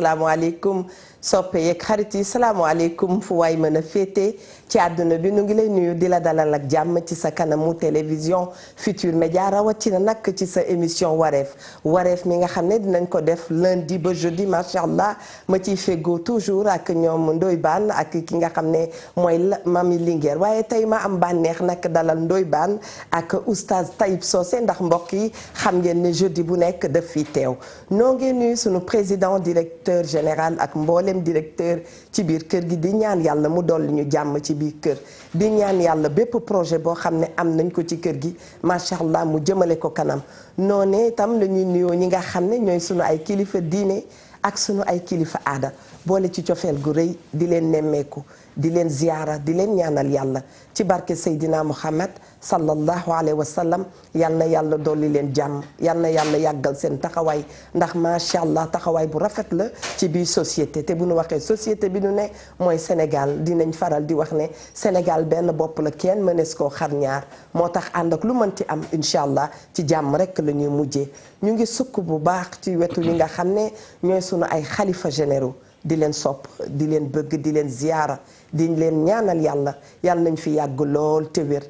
salaamaaleykum soppe yeeg xarit yi salaamaaleykum fu waay mën a féete ci àdduna bi nu ngi lay nuyu di la dalal ak jàmm ci sa kanamu télévision Futur Média rawatina nag ci sa émission wareef mi nga xam ne dinañ ko def lundi ba jeudi macha allah ma ciy feggoo toujours ak ñoom Ndoye Bane ak ki nga xam ne mooy Mami Linguère waaye tey ma am bànneex nag dalal Ndoye Bane ak oustaz Taïb Socé ndax mbokk yi xam ngeen ne jeudi bu nekk daf fi teew noo ngi nuyu sunu président directeur général ak mboolem directeur ci biir kër gi di ñaan yàlla mu dolli ñu jàmm ci biir kër di ñaan yàlla bépp projet boo xam ne am nañ ko ci kër gi macha allah mu jëmale ko kanam noonee itam la ñuy nuyoo ñi nga xam ne ñooy sunu ay kilifa diine ak sunu ay kilifa aada boole ci cofeel gu rëy di leen nemmeeku di leen ziyaara di leen ñaanal yàlla ci barke Seydina Muhammad sallallahu alayhi wa sallam yal na yàlla dolli leen jàmm yal na yàlla yàggal seen taxawaay ndax macha allah taxawaay bu rafet la ci biir société te bu nu waxee société bi nu ne mooy Sénégal dinañ faral di wax ne Sénégal benn bopp la kenn mënees koo xar ñaar moo tax ànd ak lu mënti am incha allah ci jàmm rek la ñuy mujjee ñu ngi sukk bu baax ci wetu ñi nga xam ne ñooy sunu ay xalifa généraux di leen sopp di leen bëgg di leen ziyaara di leen ñaanal yàlla yàlla nañ fi yàgg lool te wér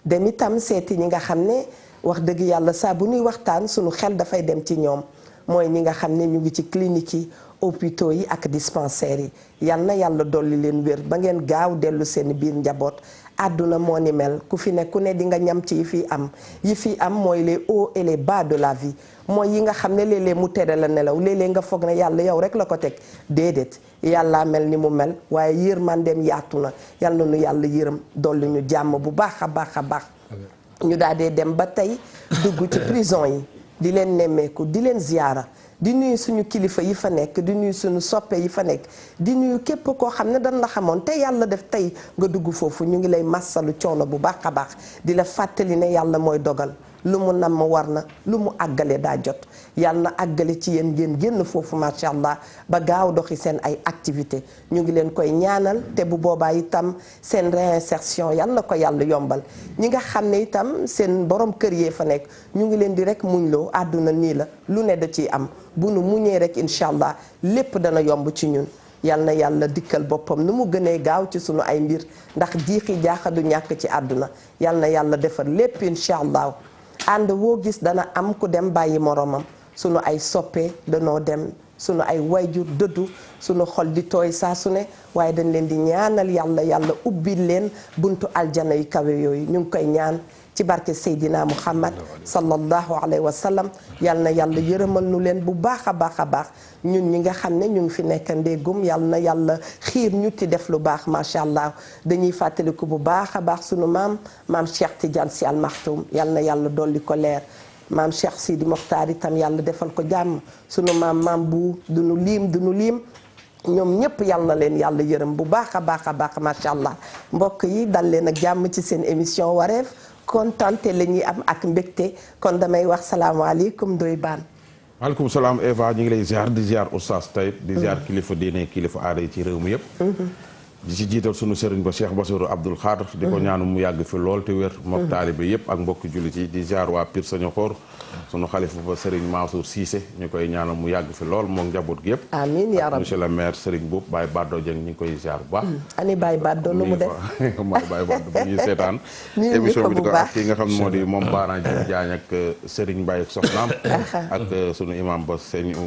dem itam seeti ñi nga xam ne wax dëgg yàlla saa bu ñuy waxtaan sunu xel dafay dem ci ñoom mooy ñi nga xam ne ñu ngi ci clinique yi hôpitaux yi ak dispensaires yi yal na yàlla dolli leen wér ba ngeen gaaw dellu seen biir njaboot àdduna moo ni mel ku fi ne ku ne di nga ñam ci yi fi am mooy les hauts et les bas de la vie mooy yi nga xam ne léeg-léeg mu tere la nelaw léeg-léeg nga foog ne yàlla yow rek la ko teg déedéet yàllaa mel ni mu mel waaye yërmandeem yaatu na yal na nu yàlla yërëm dolli ñu jàmm bu baax a baax a baax ñu daal dee dem ba tey dugg ci prison yi di leen nemmeeku di leen ziyaara di nuyu suñu kilifa yi fa nekk di nuyu suñu soppe yi fa nekk di nuyu képp koo xam ne dañ la xamoon te yàlla def tey nga dugg foofu ñu ngi lay massalu coono bu baax a baax di la fàttali ne yàlla mooy dogal lu mu namm war na lu mu àggale daa jot yàlla na àggale ci yéen ngeen génn foofu macha allah ba gaaw doxi seen ay activité ñu ngi leen koy ñaanal te bu boobaa itam seen réinsertion yàlla na ko yàlla yombal ñi nga xam ne itam seen borom kër yee fa nekk ñu ngi leen di rek muñloo àdduna nii la lu ne da ciy am bu nu muñee rek incha allah lépp dana yomb ci ñun yal na yàlla dikkal boppam nu mu gënee gaaw ci sunu ay mbir ndax jiixi jaaxa du ñàkk ci àdduna yal na yàlla defar lépp incha allah ànd woo gis dana am ku dem bàyyi moromam sunu ay soppe danoo dem sunu ay wayjur dëddu sunu xol di tooy saa su ne waaye dañ leen di ñaanal yàlla ubbi leen buntu aljana yu kawe yooyu ñu ngi koy ñaan ci barke Seydina Muhammad sallallahu alayhi wa sallam yal na yàlla yërëmal nu leen bu baax a baax a baax ñun ñi nga xam ne ñu ngi fi nekk ndéggum yal na yàlla xiir ñu ti def lu baax macha allah dañuy fàttaliku bu baax a baax sunu maam Cheikh Tidiane Sy Al Maktoum yal na yàlla dolli ko leer maam Cheikh Sidi Mokhtar itam yàlla defal ko jàmm sunu maam bu duñu liim ñoom ñëpp yal na leen yàlla yërëm bu baax a baax macha allah mbokk yi dal leen ak jàmm ci seen émission wareef kontante la ñuy am ak mbégte kon damay wax salaamaaleykum Ndoye Bane. maaleykum salaam Eva ñu ngi lay ziar di ziar oustaz Taïb di ziar kilifa diine kilifa aada yi ci réew mi yëpp. di ci jiital sunu sëriñ ba Cheikh Bassirou Abdoul Khadr di ko ñaanu mu yàgg fi lool te wér mook taalibe yëpp ak mbokki jullit yi di ziar waa Pire Sañokor sunu xalifa ba sëriñ Mansour Cissé ñu koy ñaanal mu yàgg fi lool mook njaboot gi yëpp amiin yaa rabbi monsieur le maire Serigne Boub Baye Baddo Dieng ñu ngi koy ziar bu baax ani Baye Baddo nu mu def mooy Baye Baddo bu ñuy seetaan émission bi di ko ak ki nga xam moo di moom Baana Diagne ak Serigne Mbaye ak soxnaam ak sunu imam ba sëñ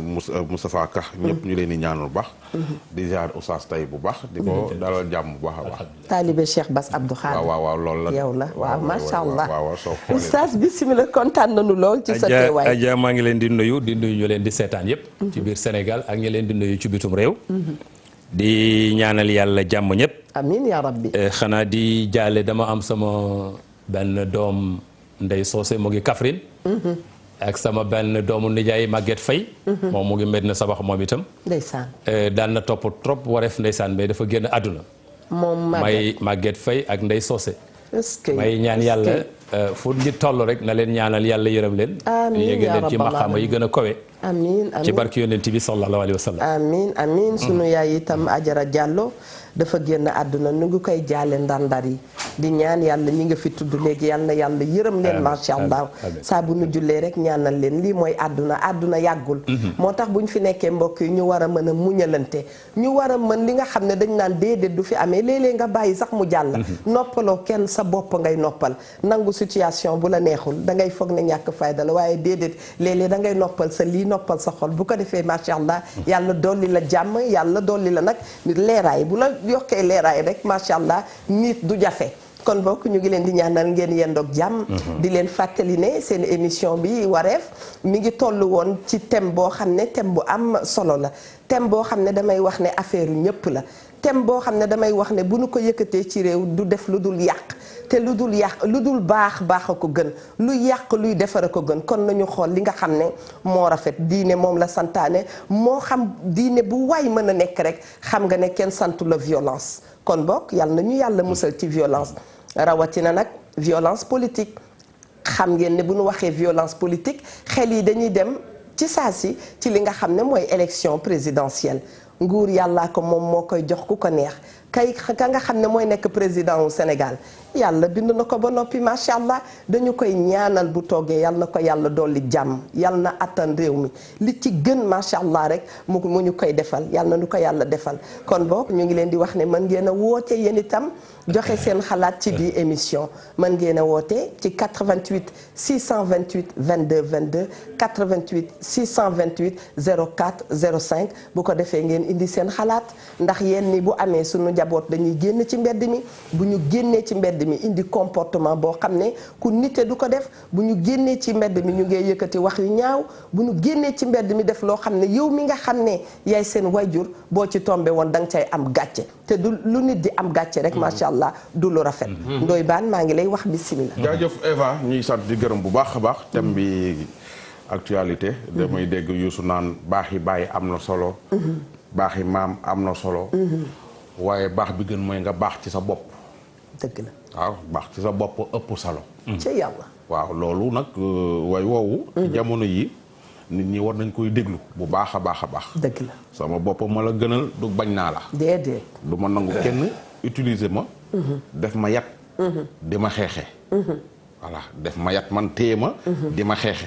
Moustapha Ka ñëpp ñu leen di ñaanal bu baax di ziar oustaz Taïb bu baax di ko dalal jàmm bu baax a baax taalibe Cheikh Bass Abdou Khadre waaw loolu la yow la waaw macha allah waaw soo xoolee oustaz bismillah kontaan nañu lool ci sa teewaay Adja maa ngi leen di nuyu ñu leen di seetaan yëpp ci biir Sénégal ak ñi leen di nuyu ci bitum réew di ñaanal yàlla jàmm ñëpp amiin yaa rabbi xanaa di jaale dama am sama benn doom Ndey Socé mu ngi Kaffrine ak sama benn doomu nijaay Maguette Faye moom mu ngi Medina Sabax moom itam ndeysaan daan na topp trop wareef ndeysaan mais dafa génn àdduna moom may Maguette Faye ak Ndey Socé may ñaan yàlla fu nit toll rek na leen ñaanal yàlla yërëm leen yéege leen ci maqaama yi gën a kowe amiin ci barki yonent bi sallallahu alayhi wa sallam amiin sunu yaay itam Ajara Diallo dafa génn àdduna nu ngi koy jaale ndar-ndar yi di ñaan yàlla ñi nga fi tudd léegi yàlla na yàlla yërëm leen macha allah saa bu nu jullee rek ñaanal leen lii mooy àdduna yàggul moo tax bu ñu fi nekkee mbokk yi ñu war a mën a muñalante ñu war a mën li nga xam ne dañ naan déedéet du fi amee léeg-léeg nga bàyyi sax mu jàll noppaloo kenn sa bopp ngay noppal nangu situation bu la neexul da ngay foog ne ñàkk fayda la waaye déedéet léeg-léeg da ngay noppal sa lii noppal sa xol bu ko defee macha allah yàlla dolli la jàmm yàlla dolli la nag leeraay bu la yokkee leeraay rek macha allah nit du jafe kon bokk ñu ngi leen di ñaanal ngeen yendoog jàmm di leen fàttali ne seen émission bi wareef mi ngi toll woon ci thème boo xam ne thème bu am solo la thème boo xam ne damay wax ne affaire yu ñëpp la thème boo xam ne damay wax ne bu nu ko yëkkatee ci réew du def lu dul yàq te lu dul baax a ko gën lu yàq luy defar a ko gën kon nañu xool li nga xam ne moo rafet diine moom la santaane moo xam diine bu waay mën a nekk rek xam nga ne kenn santu la violence kon bokk yàlla na ñu yàlla musal ci violence rawatina nag violence politique xam ngeen ne bu ñu waxee violence politique xel yi dañuy dem ci saa si ci li nga xam ne mooy élection présidentielle nguur yàllaa ko moom moo koy jox ku ko neex ka nga xam ne mooy nekk président wu Sénégal yàlla bind na ko ba noppi macha allah dañu koy ñaanal bu toogee yàlla na ko yàlla dolli jàmm yàlla na attan réew mi li ci gën macha allah rek mu ñu koy defal yàlla na nu ko yàlla defal kon boog ñu ngi leen di wax ne mën ngeen a woote yéen itam joxe seen xalaat ci biir émission mën ngeen a woote ci 88 628 22 22 88 628 04 05 bu ko defee ngeen indi seen xalaat ndax yéen ni bu amee sunu njaboot dañuy génn ci mbedd mi bu ñu génnee ci mbedd mi indi comportement boo xam ne ku nite du ko def bu ñu génnee ci mbedd mi ñu ngi yëkkati wax yu ñaaw bu ñu génnee ci mbedd mi def loo xam ne yow mi nga xam ne yaay seen wayjur boo ci tombé woon da nga cay am gàcce te du lu nit di am gàcce rek macha allah du lu rafet. Ndoye Bane maa ngi lay wax bisimilah. jaajëf Eva ñuy sant di gërëm bu baax a baax thème bi actualité. damay dégg Youssou naan baax yi bàyyi am na solo. baax yi maam am na solo. waaye baax bi gën mooy nga baax ci sa bopp. dëgg la waaw baax ci sa bopp ëpp solo. ca yàlla. waaw loolu nag way woowu. jamono yi nit ñi war nañ koy déglu bu baax a baax a baax. dëgg la sama bopp ma la gënal du bañ naa la. déedéet. du ma nangu kenn utiliser ma. def ma yat. di ma xeexe. voilà def ma yat man téye ma. di ma xeexe.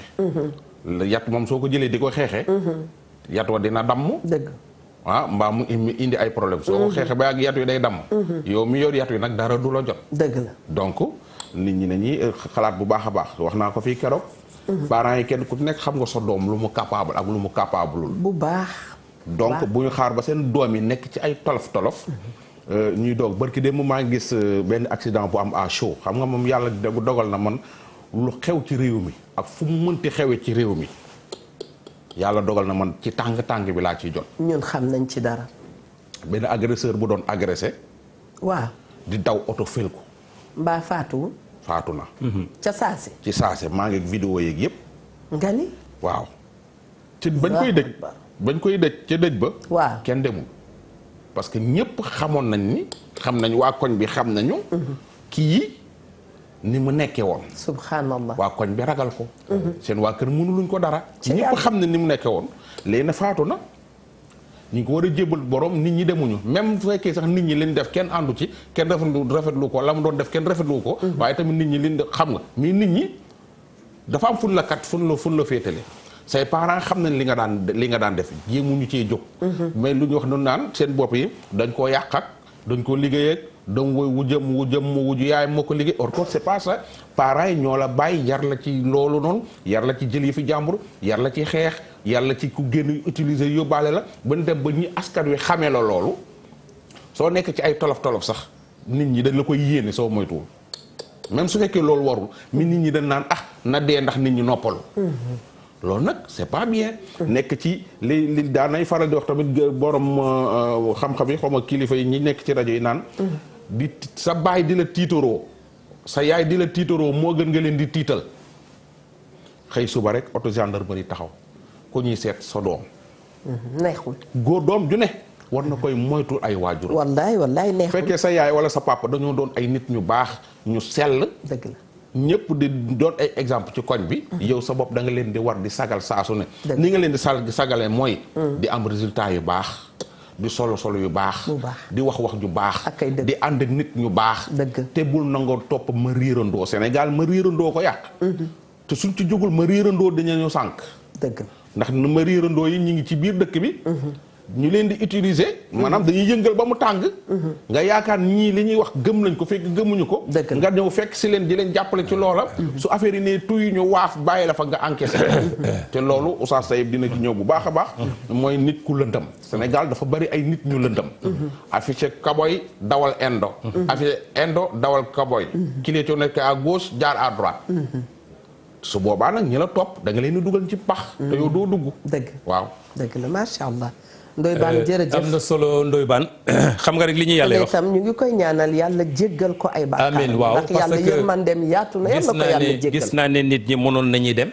yat moom soo ko jëlee di ko xeexe. yat wa dina damm. dëgg. mbaa mu indi ay problème soo ko xeexe ba yàgg yat wi day damm. yow mi yor yat wi nag dara du la jot. dëgg la donc nit ñi nañuy xalaat bu baax a baax wax naa ko fii keroog. parents yi kenn ku nekk xam nga sa doom lu mu capable ak lu mu capableul. bu baax. donc bu ñu xaar ba seen doom yi nekk ci ay tolof. ñuy doog barki démb maa ngi gis benn accident bu am à chaud xam nga moom yàlla dogal na man lu xew ci réew mi ak fu mu mënti xewee ci réew mi yàlla dogal na man ci tàng bi laa ciy jot. ñun xam nañ ci dara. benn agresseur bu doon agressé. waaw. di daw oto fël ko. mbaa faatu. faatu na. ca saasi. ci saase maa ngi vidéo yeeg yëpp. nga ni. waaw. ci bañ koy dëj ca dëj ba. waaw kenn demul. parce que ñëpp xamoon nañ ni xam nañ waa koñ bi xam nañu. kii ni mu nekkee woon. subhanallah. waa koñ bi ragal ko. seen waa kër mënuluñ ko dara. ñëpp xam ne ni mu nekkee woon. léegi na faatu na ñu ngi ko war a jébal borom nit ñi demuñu même su fekkee sax nit ñi liñ def kenn àndu ci kenn rafetlu ko la mu doon def kenn rafetlu ko. waaye tamit nit ñi liñ def xam nga mais nit ñi dafa am fun la kat fun la féetale. say parents xam nañ li nga daan def jéemuñu cee jóg. mais lu ñu wax noonu naan seen bopp yi dañ koo yàq ak dañ koo liggéey ak dam woy wujju yaay moo ko liggéey or que c'est pas ça parents yi ñoo la bàyyi yar la ci loolu noonu yar la ci jël yi fi jàmbur yar la ci xeex yar la ci ku génn utiliser yóbbaale la ba ñu dem ba ñi askan wi xamee la loolu soo nekk ci ay tolof sax nit ñi dañ la koy yéene soo moytuwul même su fekkee loolu warul mi nit ñi dañ naan na dee ndax nit ñi noppalu. loolu nag c'est pas bien. nekk ci li daanay faral di wax tamit borom xam-xam yi xaw ma kilifa yi ñi nekk ci rajo yi naan. di sa baay di la tiitaroo sa yaay di la tiitaroo moo gën nga leen di tiital xëy suba rek auto gendarmerie taxaw ku ñuy seet sa doom. neexul. góor doom ju ne war na koy moytu ay waajur. wallaay neexul. fekkee sa yaay wala sa papa dañoo doon ay nit ñu baax ñu sell. dëgg la. ñëpp di doon ay exemple ci koñ bi. yow sa bopp da nga leen di war di sagal saa su ne. ni nga leen di sagalee mooy. di am résultat yu baax. di solo yu baax. di wax ju baax. di ànd ak nit ñu baax. te bul nangoo topp ma riirandoo Sénégal ma riirandoo ko yàq. te suñ ci jógul ma riirandoo dañu sànq. dëgg ndax ma riirandoo yi ñu ngi ci biir dëkk bi. ñu leen di utiliser. maanaam dañuy yëngal ba mu tàng. nga yaakaar ñii li ñuy wax gëm nañ ko fekk gëmuñu ko. nga ñëw fekk si leen di leen jàppale ci loola. su affaire yi ne tuy ñu waaf bàyyi la fa nga encaissé. te loolu Oustaz Taïb dina ci ñëw bu baax a baax. mooy nit ku lëndëm. Sénégal dafa bari ay nit ñu lëndëm. affiché kaboy dawal indo. affiché indo dawal kaboy. kileeto nekk à gauche jaar à droite. su boobaa nag ñi la topp da nga leen di dugal ci pax. te yow doo dugg. dëgg waaw dëgg la macha allah. Ndoye Bane jërëjëf am na solo Ndoye Bane xam nga rek li ñu yàlla wax itam ñu ngi koy ñaanal yàlla jéggal ko ay bàkkaar. amiin waaw ndax yàlla yërmandeem yaatu na yàlla ko yàlla jéggal. gis naa ne nit ñi mënoon nañuy dem.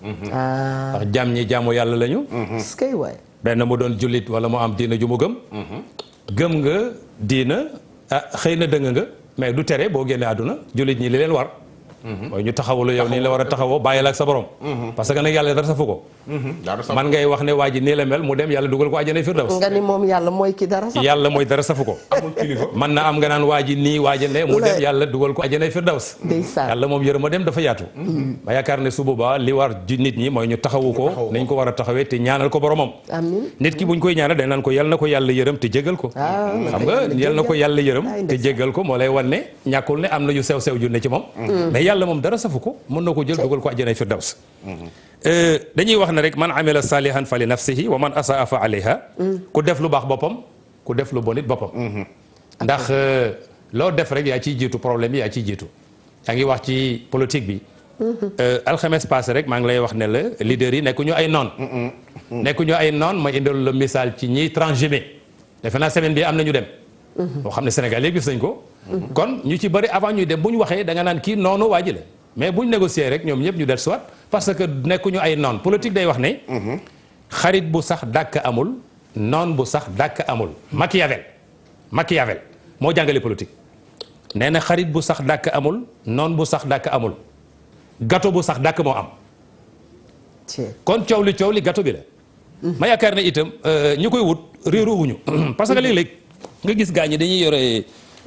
ndax jaam ñi jaamu yàlla lañu. est-ce que waay. benn mu doon jullit wala mu am diina ju mu gëm. gëm nga diina xëy na dëng nga mais du tere boo génnee àdduna jullit ñi li leen war. mooy ñu taxawalu yow nii la war a taxawoo bàyyil ak sa borom. parce que nag yàlla dara safu ko. man ngay wax ne waa ji nii la mel mu dem yàlla dugal ko àjjana firdaws. nga ni moom yàlla mooy ki dara safu. yàlla mooy dara safu ko. amul kilifa man na am nga naan waa ji nii waa ji ne mu dem yàlla dugal ko àjjana firdaws. yàlla moom yërëm ma dem dafa yaatu. ma yaakaar ne su boobaa li war ji nit ñi mooy ñu taxawu ko nañ ko war a taxawee te ñaanal ko boromam. amiin nit ki buñ koy ñaanal dañ naan ko yal na ko yàlla yërëm te jéggal ko. xam nga yal na ko yàlla yërëm te jéggal ko moo lay wan ne ñàkkul ne am na yu sew sew ju ne ci moom. mais yàlla moom dara safu ko mën na ko jël dugal ko àjjana firdaws. dañuy wax ne rek man amila salihan fa li nafsihi wa man asaa fa alayha. ku def lu baax boppam ku def lu bon it boppam. ndax loo def rek yaa ciy jiitu problème yi yaa ciy jiitu. yaa ngi wax ci politique bi. alxames passé rek maa ngi lay wax ne la leader yi nekkuñu ay noon. nekkuñu ay noon ma indil la misaal ci ñiy transhumé. defe naa semaine bi am na ñu dem. boo xam ne Sénégal yëpp gis nañ ko. kon ñu ci bëri avant ñuy dem bu ñu waxee da nga naan kii noonu waa ji la mais bu ñu négocier rek ñoom ñëpp ñu del soit parce que nekkuñu ay noon politique day wax ne. xarit bu sax dàkk amul noon bu sax dàkk amul. Machiavel moo jàngale politique. nee na xarit bu sax dàkk amul noon bu sax dàkk amul gâteau bu sax dàkk moo am. kon coow li gâteau bi la. ma yaakaar ne itam ñu koy wut réeru wuñu parce que léeg-léeg nga gis gaa ñi dañuy yore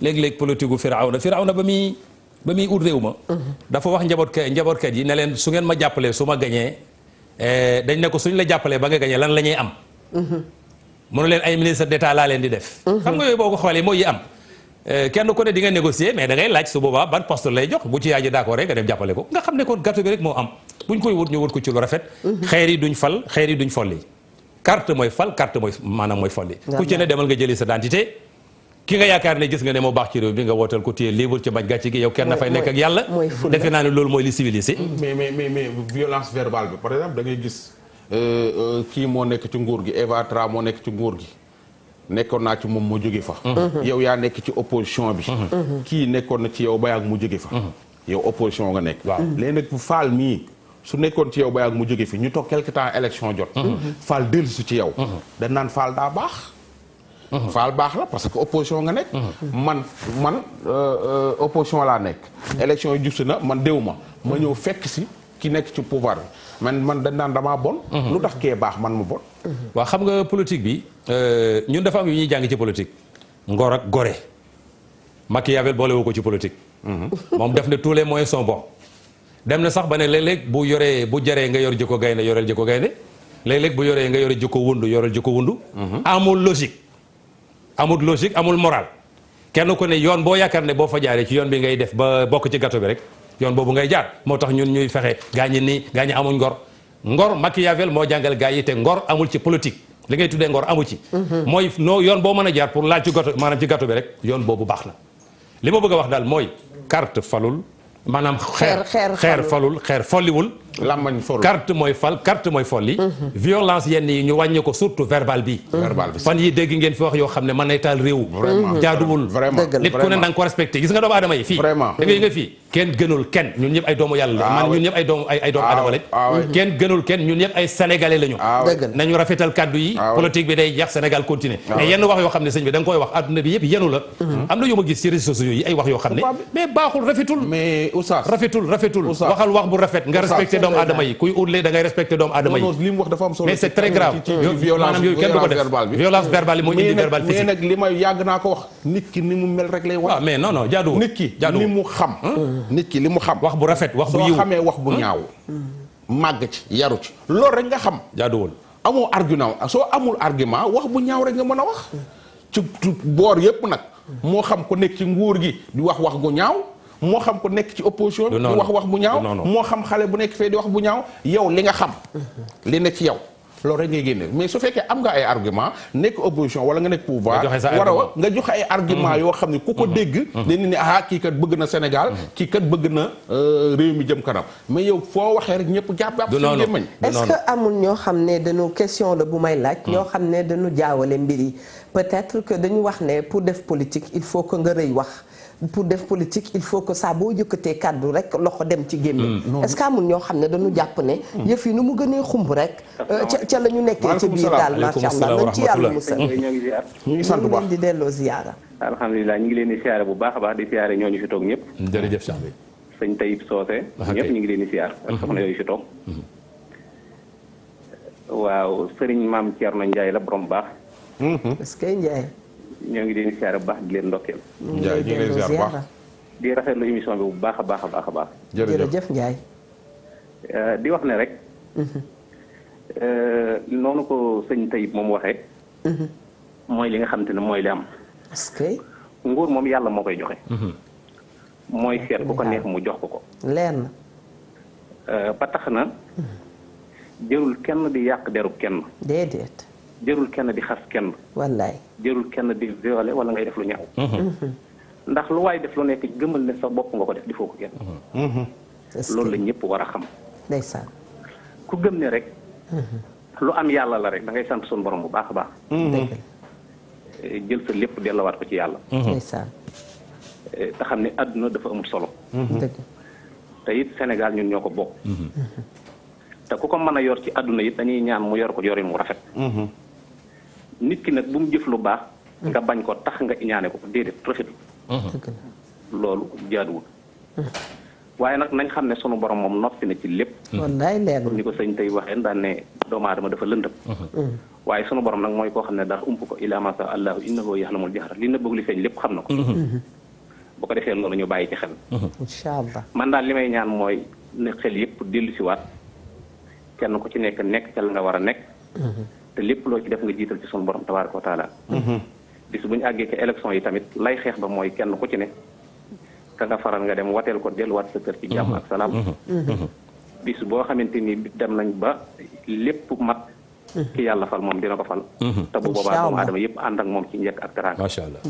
léeg-léeg politique gu Firawna ba muy ut réew ma. dafa wax njabootkat yi ne leen su ngeen ma jàppalee su ma gañee dañ ne ko suñ la jàppalee ba nga gañee lan la ñuy am. mënu leen ay ministre d'état laa leen di def. xam nga yooyu boo ko xoolee mooy yi am. kenn ku ne di nga négocier mais da ngay laaj su boobaa ban poste lay jox bu ci yaay ji d'accord rek nga dem jàppale ko nga xam ne kon gâteau bi rek moo am buñ koy wut ñu wut ko ci lu rafet. xeer yi duñ fal xeer yi duñ folli. carte mooy fal carte mooy maanaam mooy folli. ku ci ne demal nga jëli sa identité. ki nga yaakaar ne gis nga ne moo baax ci réew bi nga wootal ko téye libre ci bañ gàcce gi yow kenn dafay nekk ak yàlla. defe naa ne loolu mooy li civilisé. mais violence verbale bi par exemple da ngay gis kii moo nekk ci nguur gi Eva Tra moo nekk ci nguur gi. nekkoon naa ci moom mu jóge fa. yow yaa nekk ci opposition bi. kii nekkoon na ci yow ba yàgg mu jóge fa. yow opposition nga nekk. waaw léegi nag Fall mii su nekkoon ci yow ba yàgg mu jóge fi ñu toog quelque temps élection jot. Fall dellusi ci yow. dañ naan Fall daa baax. Fall baax la parce que opposition nga nekk. man opposition laa nekk. élection yi jub si na man déw ma ñëw fekk si ki nekk ci pouvoir bi man dañ naan damaa bon. lu tax kee baax man mu bon. waaw xam nga politique bi ñun dafa am yu ñuy jàng ci politique. ngor ak gore. Machiavel boolewu ko ci politique. moom def ne tous les moyens sont bons. dem na sax ba ne léeg-léeg bu jaree nga yor jikko gaynde yoreel jikko gaynde léeg-léeg bu yoree nga yore jikko wundu yoreel jikko wundu. amul logique amul moral. kenn ku ne yoon boo yaakaar ne boo fa jaaree ci yoon bi ngay def ba bokk ci gâteau bi rek yoon boobu ngay jaar moo tax ñun ñuy fexe gaañi amuñ ngor Machiavel moo jàngal gaa yi te ngor amul ci politique li ngay tuddee ngor amu ci. mooy yoon boo mën a jaar pour laal ci gâteau maanaam ci gâteau bi rek yoon boobu baax na li ma bëgg a wax daal mooy carte falul maanaam xeer falul xeer folliwul. làmmañ folul carte mooy fal carte mooy folli. violence yenn yi ñu wàññi ko surtout verbal bi. fan yi dégg ngeen fi wax yoo xam ne mën nay taal réew. jaaduwul nit ku ne da nga ko respecté gis nga doomu aadama yi fii. da ngay nga fii kenn gënul kenn ñun ñëpp ay doomu yàlla la. man ñun ñëpp ay doomu aadama lañ. kenn gënul kenn ñun ñëpp ay sénégalais lañu. nañu rafetal kaddu yi. politique bi day jeex Sénégal continuer. mais yenn wax yoo xam ne sëñ bi da nga koy wax adduna bi yëpp yenu la. am na yu ma gis ci réseaux sociaux yi ay wax yoo xam ne mais baaxul rafetul. mais Oustaz rafetul waxal wax bu rafet nga respecté doomu aadama yi kuy utle da ngay respecté doomu aadama yi. non li mu wax dafa am solo. mais c'est très grave maanaam yooyu kenn du ko def violence verbale bi mooy indi verbal physique. mais nag li may yàgg naa ko wax nit ki ni mu mel rek lay wax. waaw mais non non jaaduwul nit ki li mu xam. nit ki li mu xam. wax bu rafet wax bu yiw soo xamee wax bu ñaaw. màgg ci yaru ci loolu rek nga xam. jaaduwul amoo argument soo amul argument wax bu ñaaw rek nga mën a wax. ci boor yépp nag. moo xam ko nekk ci nguur gi di wax wax gu ñaaw. moo xam ko nekk ci opposition di wax bu ñaaw. moo xam xale bu nekk fee di wax bu ñaaw yow li nga xam. li ne ci yow loolu rek ngay génne mais su fekkee am nga ay argument nekk opposition wala nga nekk pouvoir war a nga joxe ay argument yoo xam ne ku ko dégg dañu ne kii kat bëgg na Sénégal kii kat bëgg na réew mi jëm kanam mais yow foo waxee rek ñëpp jàpp seen gémmañ. est-ce que amul ñoo xam ne dañu question la bu may laaj ñoo xam ne dañu jaawale mbir yi peut-être que dañu wax ne pour def politique il faut que nga rëy wax pour def politique il faut que saa boo jëkkatee kàddu rek loxo dem ci gémmiñ est-ce que amul ñoo xam ne dañu jàpp ne yëf yi nu mu gënee xumb rek ca la ñu nekkee ca biir daal macha allah nañ ci yàlla musal ñu ngi sant bu baax leen di delloo ziyaara alhamdulilah ñu ngi leen di siyaare bu baax a baax di siyaare ñooñu fi toog ñëpp jërëjëf Cheikh bi sëñ Tayib Socé ñëpp ñu ngi leen di siyaar ak soxna yooyu fi toog waaw sëriñ maam Thierno Ndiaye la borom baax est-ce que Ndiaye ñoo ngi leen di siyaare bu baax di leen ndokkeel. Ndiaye ñu ngi leen di siyaare bu baax. di rafetlu émission bi bu baax a baax a baax a baax. jërëjëf Ndiaye. di wax ne rek. noonu ko sëñ Tayib moom waxee. mooy li nga xamante ne mooy li am. est-ce que. nguur moom yàlla moo koy joxe. mooy seet ku ko neex mu jox ko ko. leer na. ba tax na. jërul kenn di yàq derub kenn. déedéet. jërul kenn di xas kenn. wallaay. jërul kenn di violé wala ngay def lu ñaaw. ndax lu waay def lu nekk gëmal ne sa bopp nga ko def di foo ko kenn. loolu la ñëpp war a xam. ndeysaan. ku gëm ne rek. lu am yàlla la rek da ngay sant suñu borom bu baax a baax. jël sa lépp delluwaat ko ci yàlla. ndeysaan. te xam ne àdduna dafa amul solo. dëgg. te it Sénégal ñun ñoo ko bokk. te ku ko mën a yor ci àdduna it dañuy ñaan mu yor ko yorin mu rafet. nit ki nag bu mu jëf lu baax. nga bañ ko tax nga ñaane ko déedéet rafetul. loolu jaaduwul. waaye nag nañ xam ne sunu borom moom noppi na ci lépp. wallaay leer na ni ko sëñ tey waxee daan ne doomu aadama dafa lëndëm. waaye sunu borom nag mooy koo xam ne dara ump ko illaa maa shaa Allahu innahu ya'lamul jahra li nëbb li feeñ lépp xam na ko. bu ko defee loolu ñu bàyyi ci xel. incha allah man daal li may ñaan mooy ne xel yëpp dellu si waat kenn ku ci nekk ca la nga war a nekk. te lépp loo ci def nga jiital ci sunu borom tabaaraka wa taala. bis bu ñu àggee ci élection yi tamit lay xeex ba mooy kenn ku ci ne. ka nga faral nga dem wateel ko delluwaat sa kër ci jàmm ak salaam. bis boo xamante ni dem nañ ba lépp mat. ki yàlla fal moom dina ko fal. te bu boobaa doomu aadama yëpp ànd ak moom ci njëkk ak teraanga. macha allah.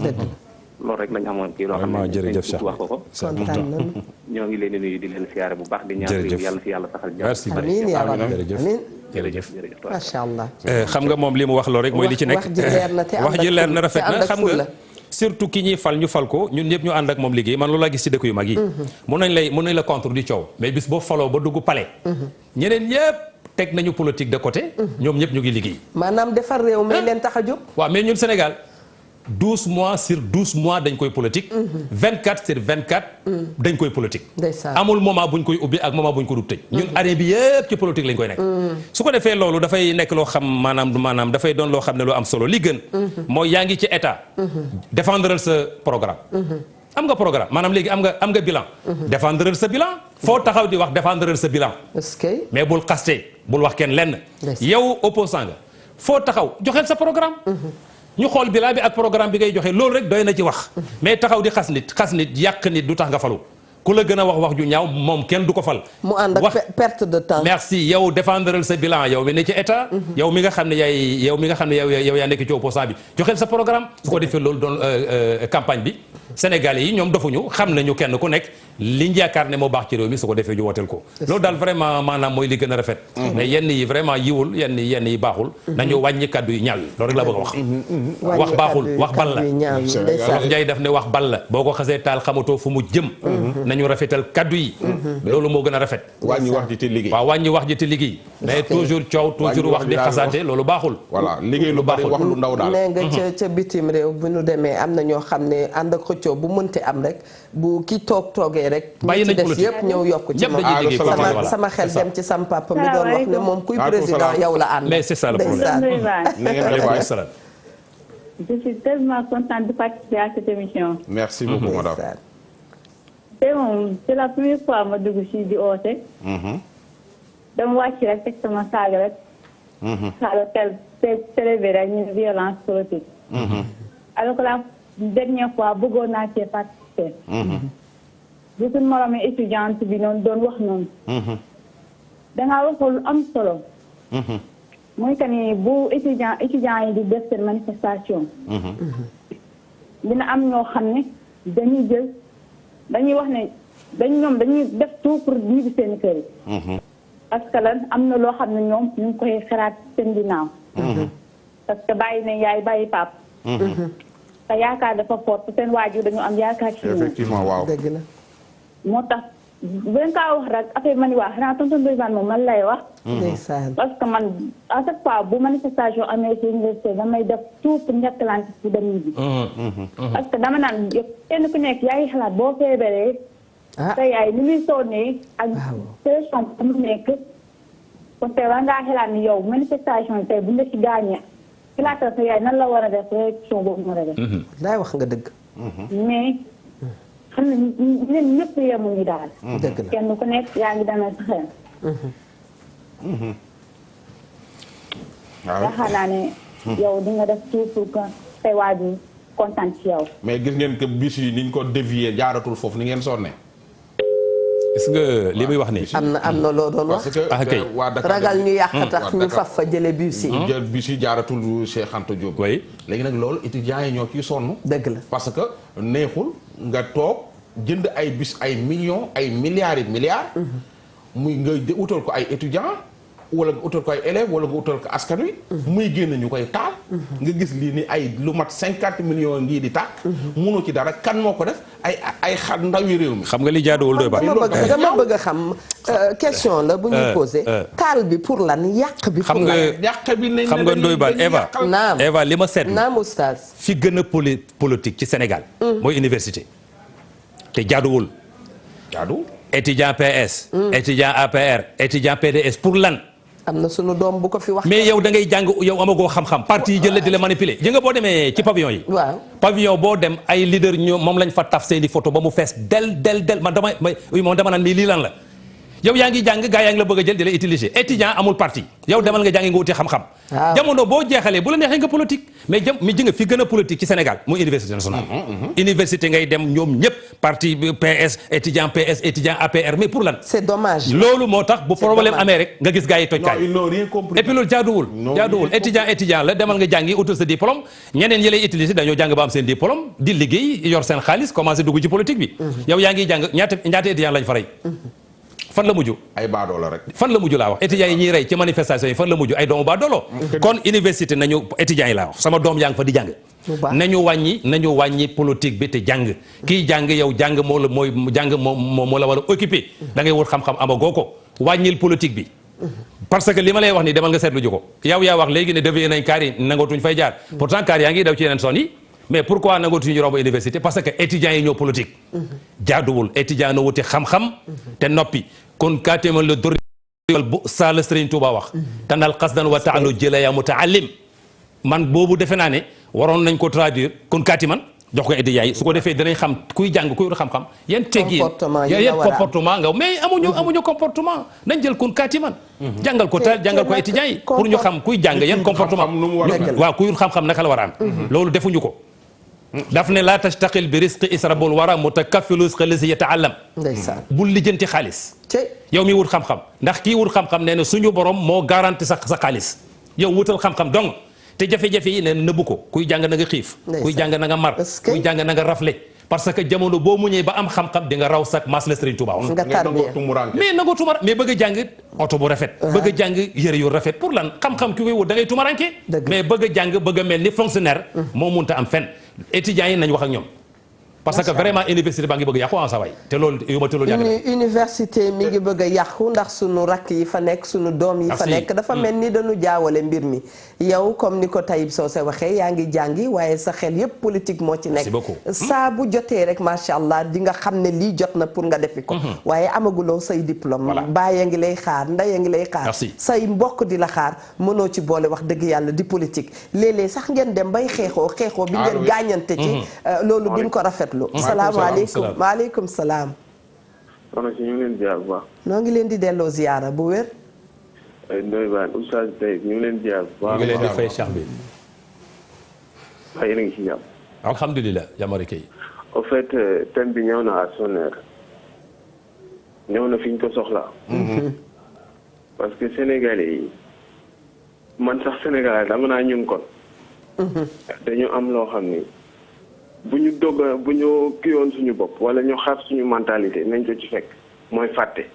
loolu rek lañ amoon kii loo xam ne jërëjëf Cheikh wax ko ko. ñoo ngi leen di nuyu di leen siyaare bu baax di ñaan yàlla fi yàlla saxal jàmm. amiin yaa rabbi amiin jërëjëf macha allah. xam nga moom li mu wax loolu rek mooy li ci nekk. wax ji leer na te wax ji leer na rafet na xam nga. la surtout ki ñuy fal ñu fal ko ñun ñëpp ñu ànd ak moom liggéey man loolu laa gis ci dëkk yu mag yi. mun nañ la contre di coow mais bis boo faloo ba dugg palais. ñeneen ñëpp teg nañu politique de côté. ñoom ñëpp ñu ngi liggéey. maanaam defar réew mi leen tax a jóg. waaw mais ñun Sénégal 12 mois sur 12 mois dañ koy politique. 24 sur 24. dañ koy politique. amul moment buñ koy ubbi ak moment buñ ko dul tëj. ñun année bi yëpp ci politique lañ koy nekk. su ko defee loolu dafay nekk loo xam maanaam dafay doon loo xam ne lu am solo li gën. mooy yaa ngi ci état. défendre sa programme. am nga programme maanaam léegi am nga bilan. défendre sa bilan foo taxaw di wax défendre sa bilan. est-ce que. mais bul xaste bul wax kenn lenn. yow opposant nga foo taxaw joxeel sa programme. ñu xool bilan bi ak programme bi ngay joxe loolu rek doy na ci wax. mais taxaw di xas nit yàq nit du tax nga falu. ku la gën a wax ju ñaaw moom kenn du ko fal. mu ànd ak perte de temps. merci yow défendre sa bilan yow mi ne ci état. yow mi nga xam ne yow yaa nekk ci opposant bi joxeel sa programme. su ko defee loolu doon campagne bi. Sénégalais yi ñoom dofuñu xam nañu kenn ku nekk liñ yaakaar ne moo baax ci réew mi su ko defee ñu wooteel ko. loolu daal vraiment maanaam mooy li gën a rafet. mais yenn yi vraiment yiwul yenn yi baaxul. nañu wàññi kaddu yu ñaaw yi loolu rek la bëgg a wax. wax baaxul wax bal la. Wolof Njaay daf ne wax bal la boo ko xasee taal xamatoo fu mu jëm. nañu rafetal kaddu yi. loolu moo gën a rafet. wàññi wax ji te liggéey. waaw wàññi wax ji te liggéey. mais toujours coow toujours wax di xasaate loolu baaxul. voilà liggéey lu bari wax lu ndaw daal. nee nga ca bitim réew bu ñu demee am na ñoo xam ne ànd ak xëccoo bu mënte am rek bu ki toogee rek. bàyyi nañ politique yëpp ñëw yokk ci moom sama xel dem ci sam papa mi doon wax ne moom kuy président yow la ànd. mais c'est ça le problème. Je suis tellement contente de participer à cette émission. Merci beaucoup madame. C'est la première fois ma dugg ci di oote. dama wàcc rek teg sama saaga rek. saaga télé bi rek ñu violence politique. alors que la dernière fois bëggoon naa cee participer. bu suñ moromi étudiante bi noonu doon wax noonu. dangaa wax lu am solo. mooy que ni bu étudiant yi di def seen manifestation. dina am ñoo xam ne dañuy wax ne dañuy def tout pour ñibbi seen kër yi. parce que lan am na loo xam ne ñoom ñu ngi koy xalaat seen ginnaaw. parce que bàyyi ne yaay bàyyi pap te yaakaar dafa fort seen waajur dañu am yaakaar ci ñoom. effectivement waaw dëgg la. moo tax bu leen kaa wax rek affaire man waa xanaa tonton Ndoye Bane moom man lay wax. parce que man à chaque fois bu manifestation amee ci université damay def tout pour njëkkalante pour dem ñibbi. parce que dama naan kenn ku nekk yaa ngi xalaat boo feebaree. te yaay ni muy sonnee ak situation bi mu nekk. kon tey war ngaa xalaat ni yow manifestation tey bu ñu la ci gaañee xalaatal sa yaay nan la war a def réaction boobu mu war a def. daay wax nga dëgg. mais. xam ne ñun ñëpp yemuñu daal. dëgg la kenn ku nekk yaa ngi demee sa xel. waaw yaakaar naa ne. yow di nga def tout pour que say waajur kontaan ci yow. mais gis ngeen que bis yi niñ ko dévier jaaratul foofu ni ngeen sonne. gis nga li muy wax nii. am na loo doon wax. parce que waa Dakar ragal ñu yàq tax ñu faf fa jële bus yi. jël bus yi jaaratul Cheikh Anta Diop. oui léegi nag loolu étudiants yi ñoo ciy sonn. dëgg la parce que neexul nga toog jënd ay bus ay millions ay milliards et milliards. muy nga utal ko ay étudiants. wala nga utal ko ay élèves wala nga utal ko askan wi. muy génn ñu koy taal. nga gis lii ni ay lu mat 50 millions ngii di tàkk. mënoo ci dara kan moo ko def ay ndawi réew mi. xam nga li jaaduwul doy ba. dama bëgg a xam question la bu ñuy posé. taal bi pour lan yàq bi. xam nga yàq bi nañ xam nga Ndoye Bane Eva. naam Eva li ma seetlu. naam oustaz. fi gën a politique ci Sénégal. mooy université. te jaaduwul. jaadu. étudiant PS. étudiant APR étudiant PDS pour lan. am na sunu doom bu ko fi wax. mais yow da ngay jàng yow amagoo xam-xam parti yi jël la di la manipuler ji nga boo demee ci pavillon yi. waaw pavillon boo dem ay leader ñoom moom lañ fa taf seeni photo ba mu fees del man moom dama naan mais lii lan la. yow yaa ngi jàng gaa yaa ngi la bëgg a jël di la utiliser étudiant amul parti yow demal nga jàngi nga wuti xam-xam. jamono boo jeexalee bu la neexee nga politique. mais mi ji nga fi gën a politique ci Sénégal muy université nationale. université ngay dem ñoom ñëpp parti PS étudiant PS étudiant APR mais pour lan. c'est dommage. loolu moo tax bu problème amee rek nga gis gaa yi toj kaay. non ils n'ont rien compris. et puis loolu jaaduwul. étudiant la demal nga jàngi utal sa diplôme ñeneen yi lay utiliser dañoo jàng ba am seen diplôme di liggéey yor seen xaalis commencé dugg ci politique bi. yow yaa ngi jàng ñaata étudiant lañ fa rey. fan la mujj. ay baadoola rek. fan la mujj laa wax étudiants yi ñuy rey ci manifestation yi fan la mujj ay doomu baadoolo. kon université nañu étudiants yi laa wax sama doom yaa ngi fa di jàng. nañu wàññi politique bi te jàng. kii jàng yow jàng moo la war a occupé. da ngay wut xam-xam amagoo ko wàññil politique bi. parce que li ma lay wax nii demal nga seetlu ji ko yow yaa wax léegi ne devient nañ kaar yi nangootuñ fay jaar. pourtant kaar yaa ngi daw ci yeneen zone yi. mais pourquoi nangootuñu romb université parce que étudiants yi ñoo politique. jaaduwul étudiant na wuti xam-xam. te noppi kon kaatemal la dori bu saala Sëriñ Tuuba wax. tanal qasdan wa taalu jëla ya mutaallim man boobu defe naa ne waroon nañ ko traduire kon kaati man jox ko étudiants yi su ko defee danañ xam kuy jàng kuy wut xam-xam. yan teggi yan comportement nga mais amuñu comportement nañ jël kon kaati man. jàngal ko taal jàngal ko étudiants yi pour ñu xam kuy jàng yan comportement. waaw kuy wut xam-xam naka la war a am. loolu defuñu ko. daf ne laa tastaqil bi risqi israbul wara mutakaffilu risqa lazi yata'allam. ndeysaan bul lijjanti xaalis. yow mi wut xam-xam ndax kii wut xam-xam nee na suñu borom moo garanti sa xaalis yow wutal xam-xam dong te jafe-jafe yi nee na nëbbu ko kuy jàng na nga xiif. kuy jàng na nga mar. kuy jàng na nga rafle. parce que jamono boo muñee ba am xam-xam di nga raw sax mas la Serigne Touba wax. mais nangoo tumar mais bëgg a jàng oto bu rafet. bëgg a jàng yëre yu rafet pour lan xam-xam ki koy wut da ngay tumaranke mais bëgg a jàng bëgg a mel ni fonctionnaire. moo munta am fenn étudiants yi nañ wax ak ñoom. parce que vraiment université baa ngi bëgg yàqu sa way te loolu université mi ngi bëgg a yàqu ndax sunu rakk yi fa nekk sunu doom yi fa nekk dafa mel ni dañu jaawale mbir mi yow comme ni ko Tayib Socé waxee yaa ngi jàngi waaye sa xel yépp politique moo ci nekk saa bu jotee rek macha allah di nga xam ne lii jot na pour nga defi ko waaye amaguloo say diplôme bàyyi ngi lay xaar ndey ngi lay xaar say mbokk di la xaar mënoo ci boole wax dëgg yàlla di politique léeg-léeg sax ngeen dem bay xeexoo bi ngeen gaañante ci loolu duñ ko rafetlu salaamaaleykum maaleykum salaam soxna si ñu ngi leen di ziar bu baax noo ngi leen di delloo ziyaara bu wér Ndoye Bane Oustaz Taïb ñu ngi leen di ziar bu baax ñu ngi leen di fay Cheikh bi waaye yéen a ngi si jàmm alhamdulilah jamari kay au fait thème bi ñëw na à son heure ñëw na fi ñu ko soxla parce que sénégalais yi man sax sénégalais dama naa ñun kon dañu am loo xam ni bu ñu kiyoon suñu bopp wala ñu xaar suñu mentalité nañ ko ci fekk mooy fàtte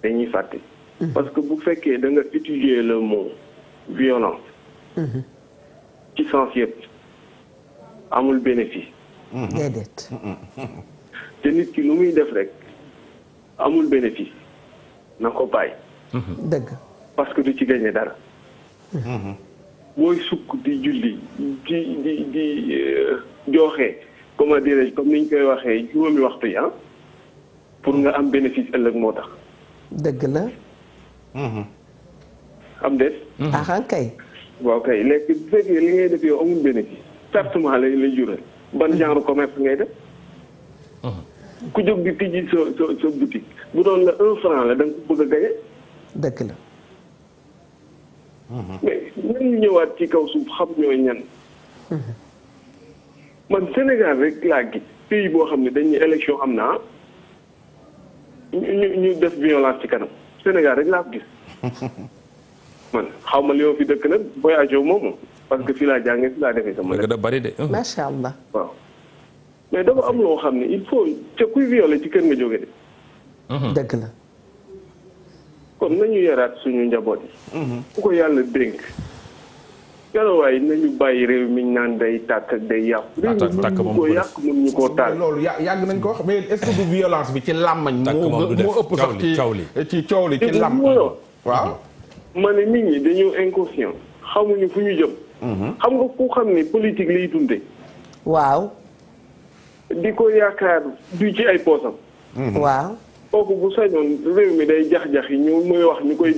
dañuy fàtte parce que bu fekkee da nga utiliser le mot violence ci sens yëpp amul bénéfice déedéet te nit ki lu muy def rek amul bénéfice na ko bàyyi dëgg parce que du ci gagné dara booy sukk di julli di joxe comment dirais-je comme ni ñu koy waxee juróomi waxtu yi pour nga am bénéfice ëllëg moo tax dëgg la am des axan kay waaw kay léegi bu fekkee li ngay def yow amul bénéfice pertement lay jural ban genre commerce ngay def ku jóg di tijji sa boutique bu doon la 1 franc la da nga ko bëgg a gañe dëgg la mais nañu ñëwaat ci kaw suuf xam ñooy ñan man Sénégal rek laa gis pays boo xam ne dañuy élection am na ñu def violence ci kanam Sénégal rek laa ko gis man xaw ma li ma fi dëkk nag voyage moom parce que fii laa jàngee fii laa defee sama da bari de macha allah waaw mais dafa am loo xam ne il faut ca kuy violé ci kër nga jóge de dëgg la kon nañu yaraat suñu njaboot yi ku ko yàlla dénk yàlla waaye nañu bàyyi réew mi naan day tàkk ak day yàqu réew mi mën ñu koo yàq mën ñu koo taal loolu yàgg nañ ko wax mais est-ce que du violence bi ci làmmañ moo ëpp sax ci coow li ci làmm waaw ma ne nit ñi dañoo inconscient xamuñu fu ñu jëm xam nga ku xam ne politique lay dundee waaw di ko yaakaar du ci ay poosam waaw kooku bu sañoon réew mi day jax-jax yi ñu muy wax ñu koy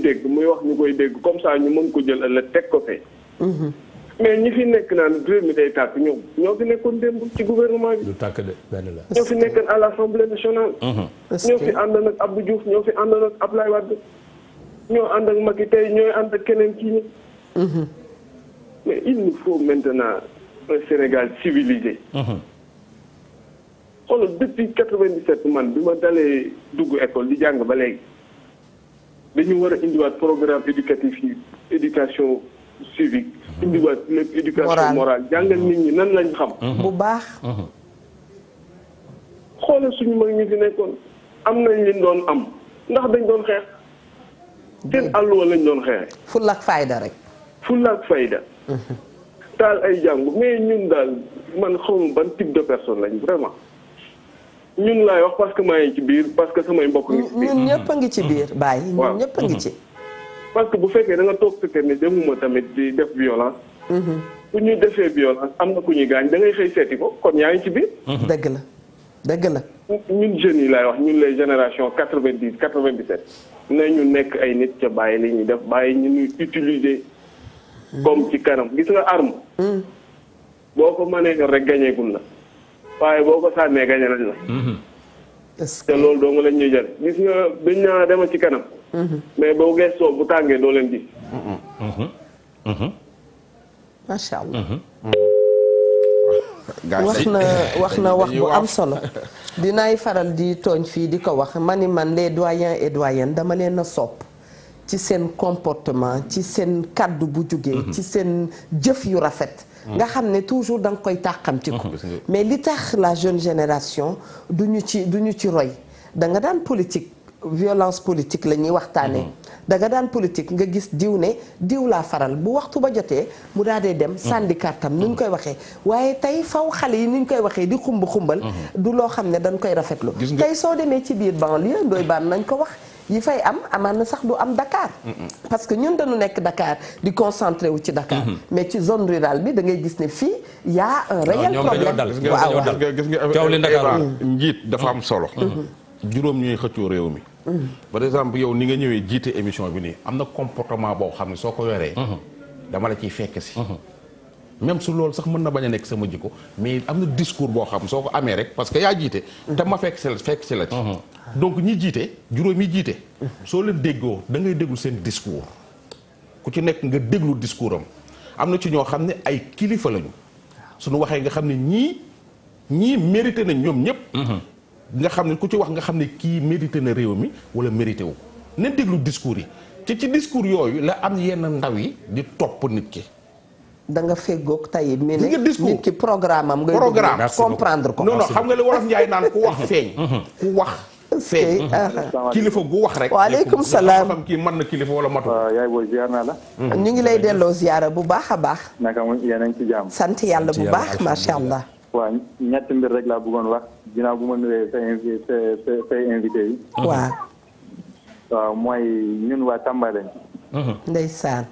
dégg comme ça ñu mën ko jël ëllëg teg ko fee mais ñi fi nekk naan réew mi day tàkk ñoo fi nekkoon démb ci gouvernement bi du tàkk de benn la ñoo fi nekkoon à l'Assemblée nationale ñoo fi ànd nag Abdou Diouf ñoo fi ànd nag Abdoulaye Wade ñoo ànd ak Macky tey ñooy ànd ak keneen kii ni mais il nous faut maintenant un Sénégal civilisé xoolal depuis 97 man bi ma dalee dugg école di jàng ba léegi dañu war a indiwaat programme éducatif yi éducation civique indiwaat lépp éducation morale jàngal nit ñi nan lañ xam bu baax xoolal suñu mag ñi fi nekkoon am nañ leen doon am ndax dañ doon xeex seen àlluwa lañ doon xeexe fulla ak fayda rek fulla ak fayda taal ay jàngu mais ñun daal man xawma ban type de personne lañ vraiment ñun laay wax parce que maa ngi ci biir parce que samay mbokk ngi ci biir ñun ñëpp a ngi ci biir bàyyi ñun ñëpp a ngi ci parce que bu fekkee da nga toog sa kër ne demuma tamit di def violence bu ñu defee violence am na ku ñuy gaañ da ngay xëy seeti ko kon yaa ngi ci biir dëgg la dëgg la ñun jeunes yi laay wax ñun les générations 90 97 nañu nekk ay nit ca bàyyi li ñuy def bàyyi ñu ñuy utiliser comme ci kanam gis nga arme boo ko mënee yor rek gañeegul la waaye boo ko sànnee gañe nañ la te loolu doo nga lañ ñuy jël gis nga dañ naa dema ci kanam mais boo gestoo bu tàngee doo leen gis macha allah wax na wax bu am solo dinaay faral di tooñ fii di ko wax man les doyens et doyennes dama leen a sopp ci seen comportement ci seen kàddu bu jugee ci seen jëf yu rafet nga xam ne toujours da nga koy tàqamti ko mais li tax la jeune génération duñu ci roy da nga daan politique violence politique la ñuy waxtaanee. da nga daan politique nga gis diw ne diw laa faral bu waxtu ba jotee mu daa dee dem sànni kàttam ni ñu koy waxee waaye tey faw xale yi ni ñu koy waxee di xumbal du loo xam ne dañ koy rafetlu tey soo demee ci biir banlieue Ndoye Bane nañ ko wax yi fay am amaan na sax du am Dakar parce que ñun dañu nekk Dakar di concentré wu ci Dakar mais ci zone rurale bi da ngay gis ne fii y a un réel problème gis nga njiit dafa am solo juróom ñuy xëccoo réew mi par exemple yow ni nga ñëwee jiite émission bi nii am na comportement boo xam ne soo ko yoree dama la ciy fekk si même su loolu sax mën na bañ a nekk sama jikko mais am na discours boo xam soo ko amee rek parce que yaa jiite te ma fekk si la ci donc ñi jiite juróom yi jiite soo leen déggoo da ngay déglu seen discours ku ci nekk nga déglu discours am na ci ñoo xam ne ay kilifa lañu suñu waxee nga xam ne ñii mérité nañ ñoom ñëpp nga xam ne ku ci wax nga xam ne kii mérité na réew mi wala mérité wu ne déglu discours yi ci discours yooyu la am yenn ndaw yi di topp nit ki da nga feggoog tey mi ne nit ki programme am ngay comprendre ko non xam nga li wolof Njaay naan ku wax feeñ ku wax feeñ kilifa gu wax rek waaleykum salaam xam kii mën na kilifa wala matu yaay booy ziar naa la ñu ngi lay delloo ziara bu baax a baax naka yéen a ngi ci jàmm sant yàlla bu baax macha allah waaw ñetti mbir rek laa bëggoon wax ginnaaw bu ma nuyee say invité yi waaw mooy ñun waa Tamba lañ ndeysaan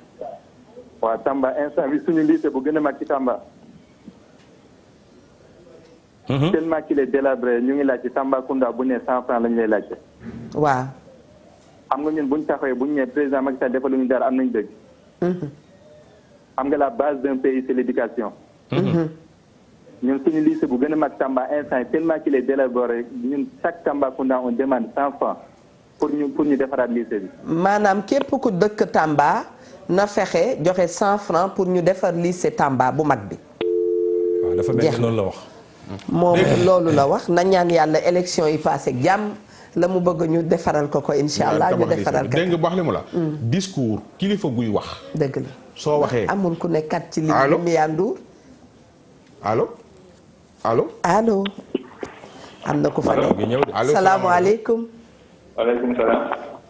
waa Tamba instant bi suñu lycée bu gën a mag ci Tamba tellement qu'il est délabré ñu ngi laajte Tambacounda bu ne 100 francs lañu lay laajte waaw xam nga ñun buñ taxawee buñ ne président Macky Sall defaluñu dara am nañ dëgg xam nga la base d'un pays c'est l'éducation ñun suñu lycée bu gën a mag Tamba instant tellement qu'il est délabré ñun chaque Tambacounda on demande 100 francs pour ñu defaraat lycée bi. maanaam képp ku dëkk Tamba na fexe joxe 100 francs pour ñu defar lycée Tamba bu mag bi. waaw dafa mel ni loolu la wax. moom loolu la wax na ñaan yàlla élection yi passé ak jàmm la mu bëgg ñu defaral ko incha allah ñu defaral ko. dégg nga baax li mu la. discours kilifa guy wax. dëgg la soo waxee amul ku nekkat ci li mu yandu allo. allo am na ku fa ne salaamaaleykum. waaleykum salaam.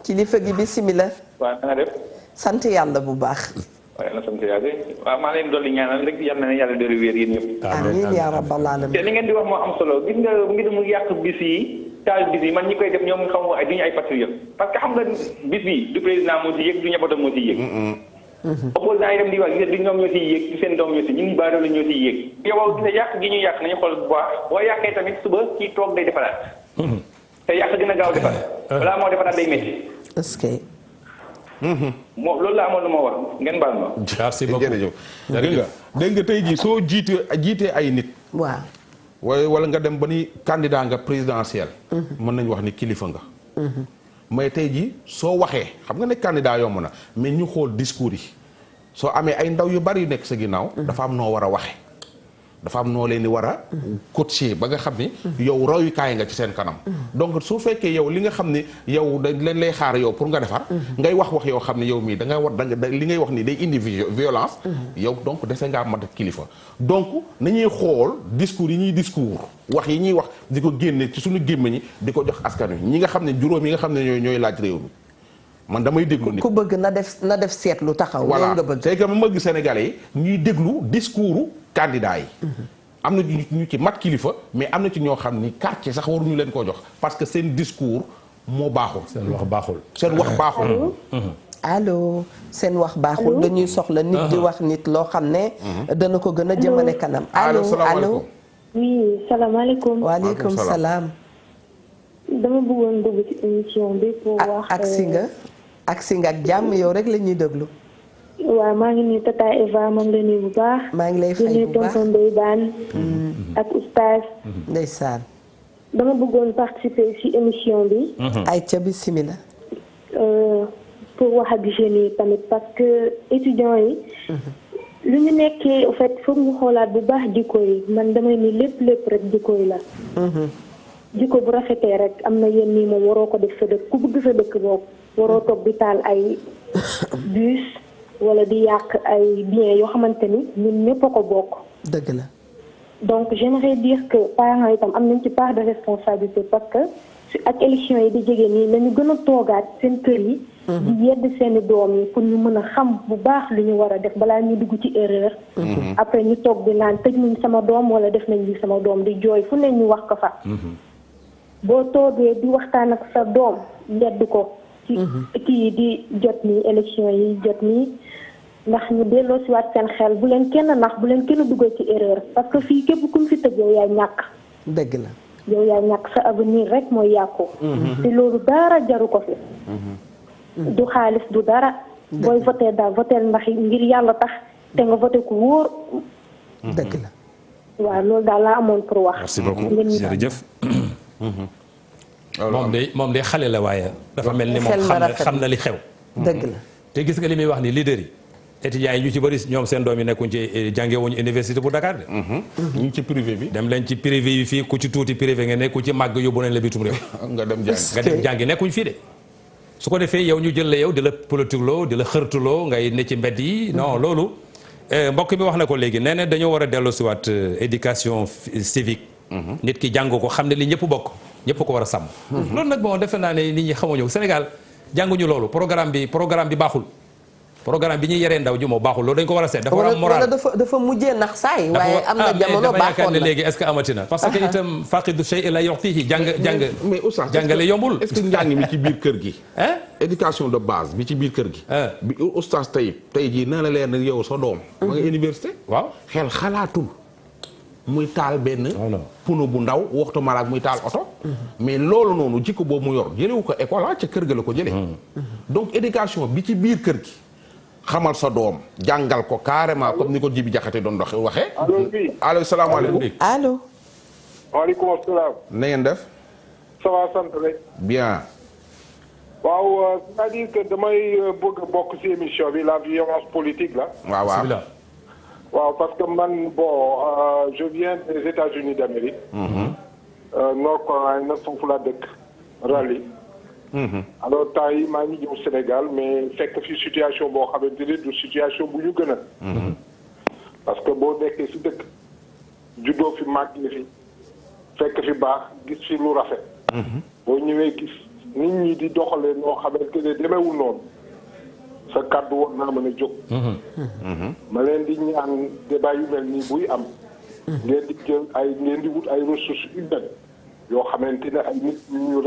kilifa gi bisimilah. waaw na nga def. sant yàlla bu baax. waaye na sant yàlla waaw maa leen dolli ñaanal rek yal na yàlla dolli wér yéen ñëpp. amiin yaa rabbal alamin. te li ngeen di wax moo am solo gis nga mbir mu yàq bis yi taal bis yi man ñi koy def ñoom xam nga duñu ay patriote parce que xam nga bis bi du président moo ci yëg du ñabatam moo ci yëg. opposant yi dem di wax gis du ñoom ñoo ciy yéeg du seen doom ñoo ci ñun baadoo la ñoo ciy yéeg yow gis yàq gi ñu yàq nañu xool bu baax boo yàqee tamit suba kii toog day defaraat te yàq dina gaaw defar balaa moo defaraat day métti est-ce que moo loolu la amoon lu ma wax ngeen baal ma merci beaucoup dégg nga tey jii soo jiitee ay nit waaw wala nga dem ba ni candidat nga présidentiel mën nañu wax ni kilifa nga mais tey jii soo waxee xam nga ne candidat yomb na mais ñu xool discours yi soo amee ay ndaw yu bari yu nekk sa ginnaaw dafa am noo war a waxe dafa am noo leen di war a coacher ba nga xam ni yow royukaay nga ci seen kanam donc su fekkee yow li nga xam ni yow dañ leen lay xaar yow pour nga defar ngay wax yoo xam ne yow mii da nga war da li ngay wax ni day indi violence yow donc dese ngaa mat kilifa donc nañuy xool discours yi ñuy discours wax yi ñuy wax di ko génne ci suñu gémmiñ ñi di ko jox askan wi ñi nga xam ne juróom yi nga xam ne ñooy laaj réew mi man damay déglu nit ku bëgg na def seetlu taxaw voilà nga bëgg c'est que ma bëgg Sénégalais yi ñuy déglu discours candidat yi am na ñu ci mat kilifa mais am na ci ñoo xam ni quartier sax waruñu leen koo jox parce que seen discours moo baaxul seen wax baaxul allo seen wax baaxul dañuy soxla nit di wax nit loo xam ne dana ko gën a jëmale kanam allo oui salaamaaleykum. waaleykum salaam. dama bëggoon dugg ci émission bi pour wax. agsi nga ak jàmm yow rek la ñuy déglu. waaw maa ngi nuyu Tata Eva maa ngi lay nuyu bu baax. maa ngi lay fay bu baax tonton Ndoye Bane ak oustaz. ndeysaan. dama bëggoon participer ci émission bi. ay ca bismillah. pour wax ak jeunes yi tamit parce que étudiants yi. lu ñu nekkee en fait foog ñu xoolaat bu baax jikko yi man damay ni lépp rek jikko yi la. jikko bu rafetee rek am na yenn nii moom waroo ko def sa dëkk ku bëgg sa dëkk boobu waroo toog di taal ay bus wala di yàq ay biens yoo xamante ni ñun ñëpp a ko bokk. dëgg la. donc j'aimerais dire que parents itam am nañ ci part de responsabilité parce que ak élection yi di jege nii nañu gën a toogaat seen kër yi. di yedd seeni doom yi pour ñu mën a xam bu baax li ñu war a def balaa ñu dugg ci erreur. après ñu toog di naan tëj nañ sama doom wala def nañ li sama doom di jooy fu ne ñu wax ko fa. boo toogee di waxtaan ak sa doom yedd ko. ci kii di jot nii élection yi jot nii ndax ñu delloo si waat seen xel bu leen kenn nax bu leen kenn dugal ci erreur parce que fii képp ku ñu fi tëj yow yaay ñàkk. dëgg la. yow yaay ñàkk sa avenir rek mooy yàqu. te loolu dara jaru ko fi. du xaalis du dara. booy voté daal voté ndax ngir yàlla tax te nga voté ku wóor. dëgg la. waaw loolu daal laa amoon pour wax. merci beaucoup jërëjëf. moom de xale la waaye. dafa mel ni moom xam na li xew. dëgg la. te gis nga li muy wax ni leader yi. étudiants yi ñu ci bëri ñoom seen doom yi nekkuñ ci jànge wuñu université bu Dakar de. ñu ngi ci privé bi. dem leen ci privé yi fii ku ci tuuti privé nga nekku ci màgg yóbbu nañ la bitum réew. nga dem jàngi nekkuñ fii de. su ko defee yow ñu jël la yow di la politique loo di la xërtuloo ngay ne ci mbedd yi non loolu. mbokk mi wax na ko léegi nee na dañoo war a dellu si waat éducation civique. nit ki jàng ko xam ne li ñëpp bokk ñëpp ko war a sàmm. loolu nag bon defe naa ne nit ñi xamuñu Sénégal jànguñu loolu programme bi baaxul. programme bi ñuy yaree ndaw ji moo baaxul loolu dañ ko war a seet. dafa war a moral wala dafa mujjee nax saay waaye am na jamono baaxoon na léegi est-ce que amatina parce que itam faqidu shay la yu'tihi jàng mais oustaz jàngale yombul. est-ce que njàng mi ci biir kër gi. éducation de base bi ci biir kër gi. bi oustaz tey jii na la leen yow sa doom. ma nga université. waaw xel xalaatul muy taal benn. puno bu ndaw waxtu malaak muy taal oto. mais loolu noonu jikko boobu mu yor jëlewu ko école ca kër ga la ko jëlee. donc éducation bi ci biir kër gi. xamal sa doom jàngal ko carrément comme ni ko Jibi Jaxate doon waxee. allo salaamaaleykum. allo. waaleykum salaam. na ngeen def. ça va sant rek. bien. waaw c'est-à-dire que damay bëgg a bokk ci émission bi la violence politique la. waaw. waaw parce que man je viens des États-Unis d'Amérique. Nord Carolina foofu laa dëkk Raleigh. alors temps yi maa ngi ñëw Sénégal mais fekk fi situation boo xamante ni du situation bu ñu gën a. parce que boo nekkee ci dëkk juddoo fi màgg fi fekk fi baax gis fi lu rafet. boo ñëwee gis nit ñi di doxalee noo xamante ne demeewul noonu sa kàddu woon naa mën a jóg. ma leen di ñaan débat yu mel nii buy am. ngeen di jël ngeen di wut ay ressources humaines. yoo xamante ne ay nit ñu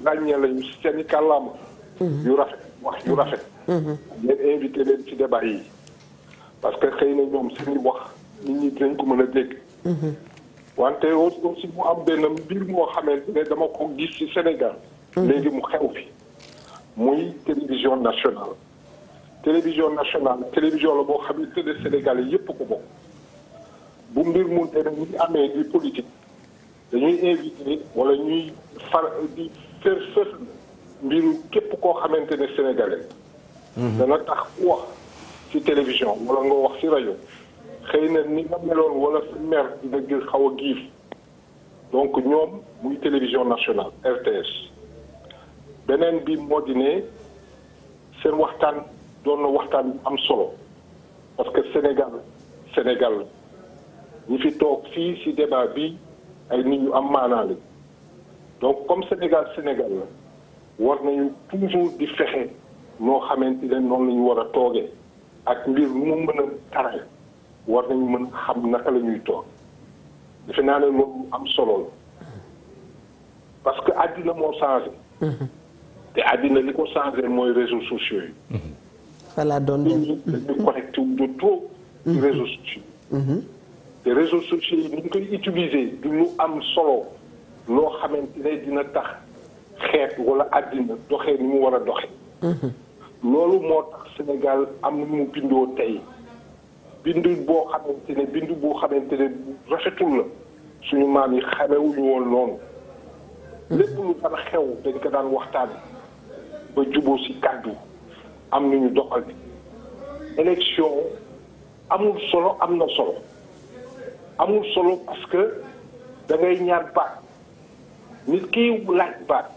ràññee lañu ci seen i kàllaama. yu rafet wax yu rafet. ngeen invité leen ci débat yi. parce que xëy na ñoom seen i wax nit ñi dinañ ko mën a dégg. wante aussi mu am benn mbir moo xamante ne dama ko gis ci Sénégal. léegi mu xew fi. muy télévision nationale. télévision nationale télévision la boo xamante ne Sénégal yi yépp ko bokk. bu mbir mu demee ni amee di politique. dañuy invité wala ñuy di fër mbiru képp koo xamante ne sénégalais. dana tax ku wax ci télévision wala nga wax ci rajo xëy na ni nga meloon wala sa mer dina gën xaw a giif donc ñoom muy télévision nationale RTS. beneen bi moo di ne seen waxtaan doon na waxtaan yu am solo parce que Sénégal ñi fi toog fii ci débat bi. ay nit ñu am maanaa lañ donc comme Sénégal la war nañu toujours di fexe noo xamante ne noonu la ñu war a toogee ak mbir mu mën a tare war nañu mën a xam naka la ñuy toog defe naa ne loolu am solo la parce que àddina moo changé. te àddina li ko changé mooy réseaux sociaux yi. voilà doon nit ñi dañu connecté wu de trop ci réseaux sociaux te réseaux sociaux yi ni ñu koy utiliser du lu am solo loo xamante ne dina tax xeet wala àddina doxee ni mu war a doxe loolu moo tax Sénégal am na mu bindoo tey bindu boo xamante ne rafetul la suñu maam yi xamewuñu woon noonu lépp lu daan xew dañ ko daan waxtaan ba juboo ci kàddu am nañu doxal élection amul solo am na solo amul solo parce que da ngay ñaan baat nit kiy laaj baat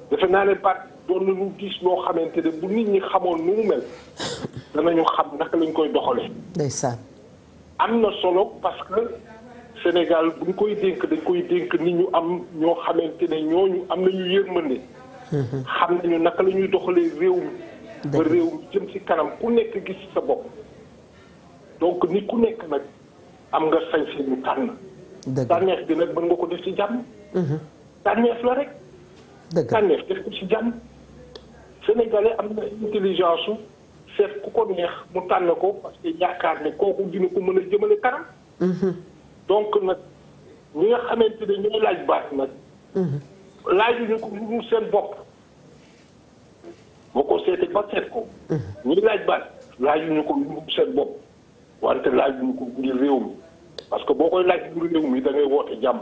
defe naa ne baat doon na lu gis loo xamante ne bu nit ñi xamoon nu mu mel danañu xam naka lañ koy doxalee. ndeysaan. am na solo parce que Sénégal bu ñu koy dénk dañ koy dénk nit ñu am ñoo xamante ne ñooñu am nañu yërmande. xam nañu naka la ñuy doxalee réew mi. ba réew mi jëm ci kanam ku nekk gis sa bopp. donc nit ku nekk nag am nga sañ-sañu tànn. tànneef bi nag mën nga ko def ci jàmm. tànneef la rek. tànneef def ko ci jàmm. Sénégalais am na intelligence su seet ku ko neex mu tànn ko parce que yaakaar ne kooku dina ko mën a jëmale kanam. donc nag ñi nga xamante ne ñooy laaj baat nag. laajuñu ko lu seen bopp. boo ko seetee ba seet ko. ñi laaj baat laajuñu ko lu seen bopp. wante laajuñu ko ngir réew mi parce que boo koy laaj ngir réew mi da ngay woote jàmm.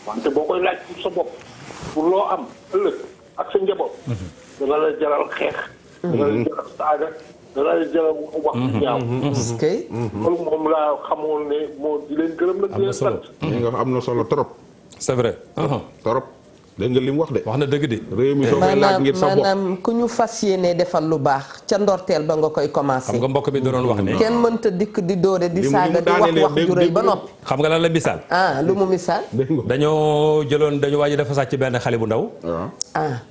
wante boo koy laaj pour sa bopp pour loo am ëllëg ak sa njaboot. dana la jaral xeex. dana la jaral saaga. dana la jaral wax ñaaw. loolu moom laa xamoon ne moo di leen gërëm nag. di leen sant am na solo trop. c'est vrai. trop. dégg nga li mu wax de. wax na dëgg de. réew mi soo koy laaj ngir sa bopp maanaam ku ñu fas yéene defal lu baax ca ndorteel ba nga koy commencé. xam nga mbokk mi doon wax ne. kenn mënta dikk di dóore di saaga di wax ju rëy ba noppi. xam nga lan la misaal. lu mu misaal. dañoo waaj dafa sàcc benn xale bu ndaw.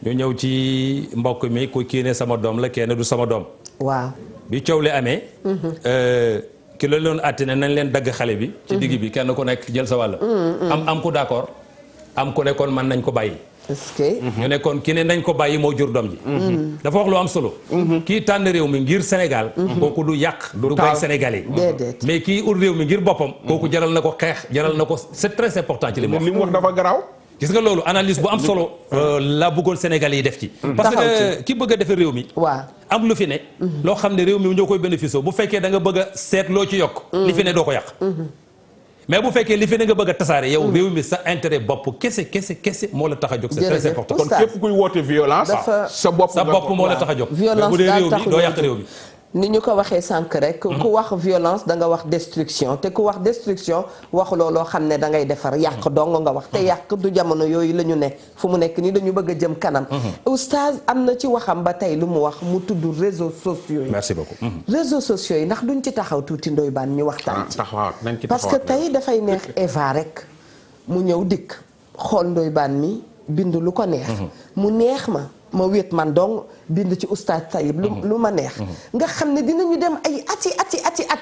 ñu ñëw ci mbokk mi ku kii ne sama doom la kenn du sama doom. waaw bi coow li amee. ki la doon àtte ne nañ leen dagg xale bi. ci digg bi kenn ku nekk jël sa wàll. am ku d'accord. am ku nekkoon man nañ ko bàyyi. est-ce que. ñu nekkoon ki ne nañ ko bàyyi moo jur doom ji. dafa wax lu am solo. kii tànn réew mi ngir Sénégal. kooku du yàq du bay Sénégalais. mais kii ut réew mi ngir boppam. kooku jaral na ko xeex jaral na ko c'est très important ci li mu wax. li mu wax dafa garaaw. gis nga loolu analyse bu am solo. la bëggoon Sénégalais yi def ci. parce que ki bëgg a defar réew mi. waaw am lu fi ne. loo xam ne réew mi ñoo koy bénéficier bu fekkee da nga bëgg a seet loo ci yokk. li fi ne doo ko yàq. mais bu fekkee li fi ne nga bëgg a tasaare yow réew mi sa intérêt bopp kese moo la tax a jóg. c'est très important kon képp kuy woote violence. sa bopp moo la tax a jóg. violence bu dee réew mi doo yàq réew mi. ni ñu ko waxee sànq rek. ku wax violence da nga wax destruction te ku wax destruction waxuloo loo xam ne da ngay defar yàq dong nga wax te yàq du jamono yooyu la ñu ne fu mu nekk nii dañu bëgg a jëm kanam. oustaz am na ci waxam ba tey lu mu wax mu tudd réseaux sociaux yi. merci beaucoup. réseaux sociaux yi ndax duñ ci taxaw tuuti Ndoye Bane ñu waxtaan ci. parce que tey dafay neex Eva rek mu ñëw dikk xool Ndoye Bane mi bind lu ko neex. mu neex ma wéet man dong bind ci oustaz Taïb lu ma neex. nga xam ne dinañu dem ay ati at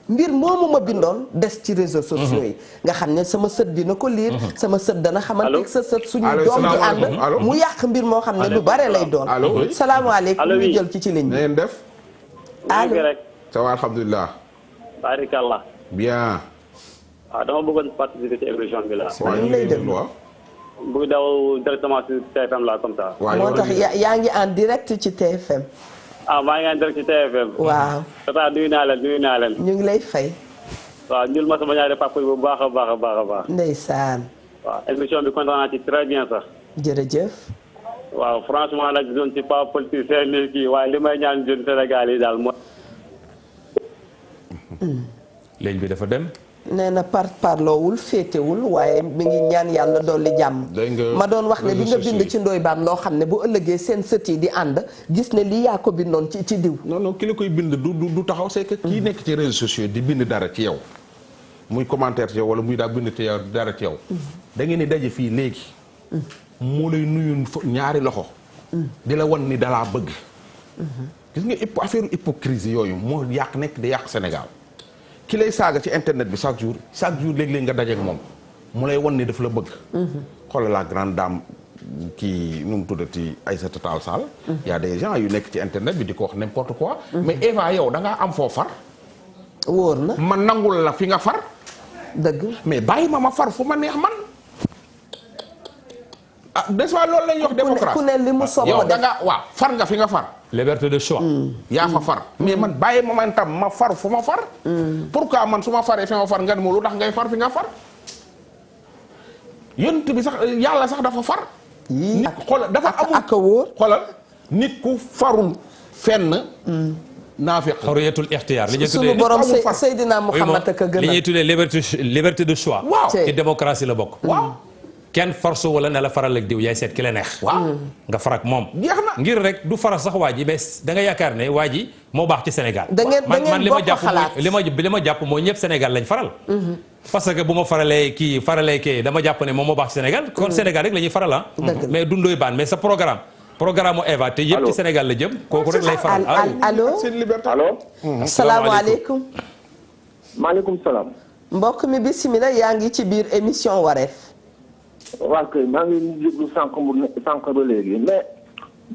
mbir moomu ma bindoon des ci réseaux sociaux yi. nga xam ne sama sët dina ko liir. sama sët dana xamante sa sët suñu doom di ànd. mu yàq mbir moo xam ne lu bare lay doon. salaamaaleykum ñu jël ci ligne bi. na ngeen def. allo ça va alhamdulilah. barakallah. bien. waaw dama bëggoon participer ci émission bi la. waaw ñu ngi lay déglu waaw. bu daw directement ci TFM la comme ça. moo tax yaa ngi en direct ci TFM. maa ngi en direct ci TFM. waaw. tata nuyu naa leen. ñu ngi lay fay. waaw ñun ma sama ñaari papa bu baax a baax. ndeysaan. waaw émission bi kontaan naa ci très bien sax. jërëjëf. waaw franchement nag je ne suis pas politicien ni kii waaye li may ñaan jeune Sénégal yi daal mooy. léegi bi dafa dem. nee na parloowul féetewul waaye mi ngi ñaan yàlla dolli jàmm. ma doon wax ne di nga bind ci Ndoye Bane loo xam ne bu ëllëgee seen sët yi di ànd gis ne lii yaa ko bindoon ci diw. non ki la koy bind du taxaw c'est que kii nekk ci réseaux sociaux di bind dara ci yow muy commentaire ci yow wala muy daa bind ci yow dara ci yow. da ngeen di daje fii léegi. moo lay nuyu ñaari loxo. di la wan ni dalaa bëgg. gis nga affaire hypocrisie yooyu moo nekk di yàq Sénégal. ki lay saaga ci internet bi chaque jour léeg-léeg nga dajeek moom mu lay wan ni daf la bëgg. xoolal la grande dame kii nu mu tuddati Aïssata Tall Sall. y a des gens yu nekk ci internet bi di ko wax n'importe quoi. mais Eva yow da ngaa am foo far. wóor na ma nangul la fi nga far. dëgg mais bàyyi ma far fu ma neex man. ah des fois loolu la ñuy wax démocratie. ku ne li mu soog yow da nga waaw far nga fi nga far. liberté de choix. yaa fa far. mais man bàyyi ma man tam ma far fu ma far. pourquoi man su ma faree fi ma far nga ne ma lu tax ngay far fi nga far. yonent bi sax yàlla sax dafa far. nit xoolal dafa amul ak wóor xoolal nit ku farul fenn. naafiq xoriyatul ixtiyaar li ñuy tuddee sunu borom Seydina Muhammad ak a gën a li ñuy tuddee liberté de choix. waaw ci démocratie la bokk. waaw kenn force wala ne la faral ak diw yaay seet ki la neex. waaw nga farak moom. jeex na ngir rek du faral sax waa ji mais da nga yaakaar ne waa ji moo baax ci Sénégal. da ngeen bokk xalaat li ma jàpp mooy ñëpp Sénégal lañ faral. parce que bu ma faralee kii dama jàpp ne moom moo baax ci Sénégal. kon Sénégal rek la ñuy faral ah. mais du Ndoye Bane mais sa programme mu Eva te yëpp ci Sénégal la jëm. kooku rek lay faral allo seen liberté. allo. salaamaaleykum. maaleykum salaam. mbokk mi bisimilah yaa ngi ci biir émission wareef. waaw kay maa ngi déglu sànq ba léegi mais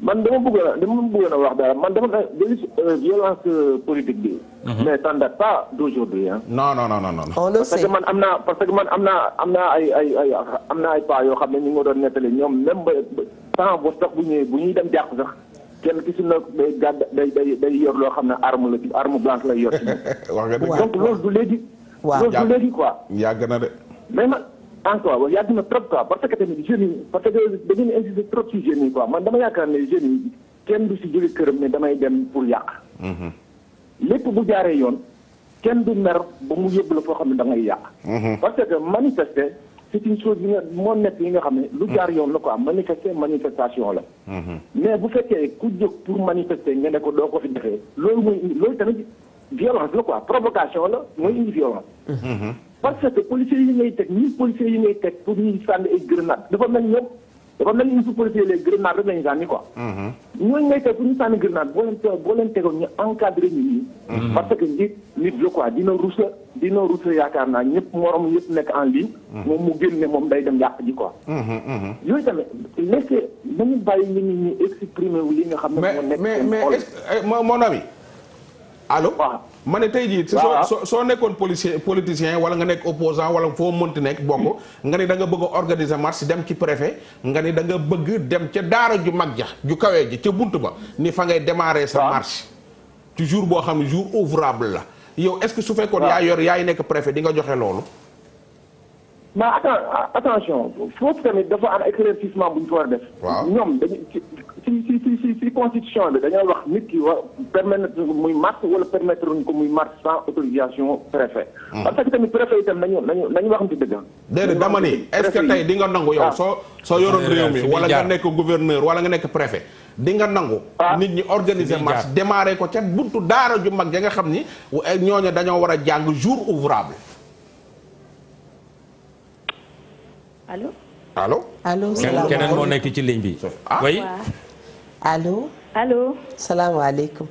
man dama bëggoon a wax dara man dama violence politique bi. mais ça ne date pas d'aujourd'hui hein. non. on le sait parce que man am naa ay pas yoo xam ne ñu ngi doon nettali ñoom même ba temps boo sax bu ñuy dem jàpp sax kenn ki si na day gàdd day yor loo xam ne arme blanche lay yor. wax nga dëgg donc loolu du léegi. waaw loolu du léegi quoi. yàgg na de. mais man encore yàgg na trop quoi parce que tamit jeunes yi parce que dañuy insister trop ci jeunes yi quoi man dama yaakaar ne jeunes yi kenn du si jóge këram ne damay dem pour yàq. lépp bu jaaree yoon kenn du mer ba mu yóbbu la foo xam ne da ngay yàq. parce que manifester c'est une chose moo nekk yi nga xam ne lu jaar yoon la quoi manifestation la. mais bu fekkee ku jóg pour manifester nga ne ko doo ko fi defee loolu tamit violence la quoi provocation la mooy indi violence. parce que policiers yi ngay teg policiers yi ngay teg pour ñuy sànni ay grenade dafa mel ni ñu policiers les grenades rek lañu sànni quoi. ñooñu ngay teg pour ñu sànni grenade boo leen tegoon ñu encadré nit ñi. parce que nit la quoi dina rusa yaakaar naa ñëpp morom yëpp nekk en ligne. moom mu génn ne moom day dem yàq ji quoi. yooyu tamit laissez nañu bàyyi nit ñi exprimer wu li nga xam ne moo nekk mais mon ami allo. waaw ma ne tey jii soo nekkoon politicien wala nga nekk opposant wala foo mënti nekk bokk nga ni da nga bëgg a organiser marche dem ci préfet nga ni da nga bëgg dem ca daara ju mag ja ju kawee ji ca bunt ba ni fa ngay démarrer sa marche ci jour boo xam ne jour ouvrable la yow est-ce que su fekkoon yaay nekk préfet di nga joxe loolu. mais attention foofu tamit dafa am éclaircissement bu ñu ko war a def. waaw ñoom dañu ci constitution bi dañoo wax nit ki war permettre muy marche wala permettre ko muy marche sans autorisation préfet. parce que tamit préfet itam nañu waxante dëgg. déedéet dama ni est-ce que tey di nga nangu yow soo yoroon réew mi wala nga nekk gouverneur wala nga nekk préfet di nga nangu. nit ñi organiser marche démarrer ko ca buntu daara ju mag ja nga xam ni ñooñu dañoo war a jàng jour ouvrable. allo. keneen moo nekk ci ligne bi. oui. allo. salaamaaleykum.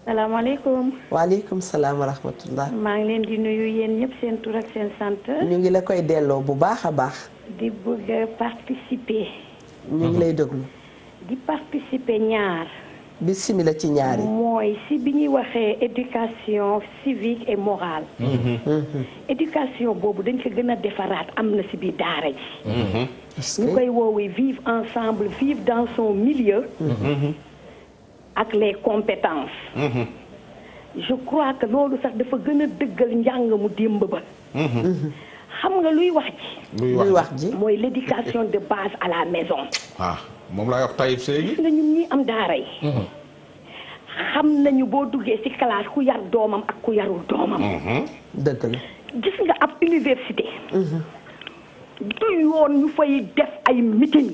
salaamaaleykum. waaleykum salaam wa rahmatullah. maa ngi leen di nuyu yéen ñëpp seen tur ak seen sant. ñu ngi la koy delloo bu baax a baax. di bëgg a participer. ñu ngi lay déglu. di participer ñaar. bismillah ci ñaari. mooy si bi ñuy waxee éducation civique et morale. éducation boobu dañ ko gën a defaraat am na si biir daara ji. ñu koy woowee vivre ensemble vivre dans son milieu. ak les compétences. je crois que loolu sax dafa gën a dëggal njàng mu démb ba. xam nga luy wax ji. luy wax ji mooy l'éducation de base à la maison. moom laa wax Taïb Seye. gis nga ñun ñi am daara yi. xam nañu boo duggee ci classe ku yar doomam ak ku yarul doomam. dëgg la. gis nga ab université. du yoon ñu fay def ay meeting.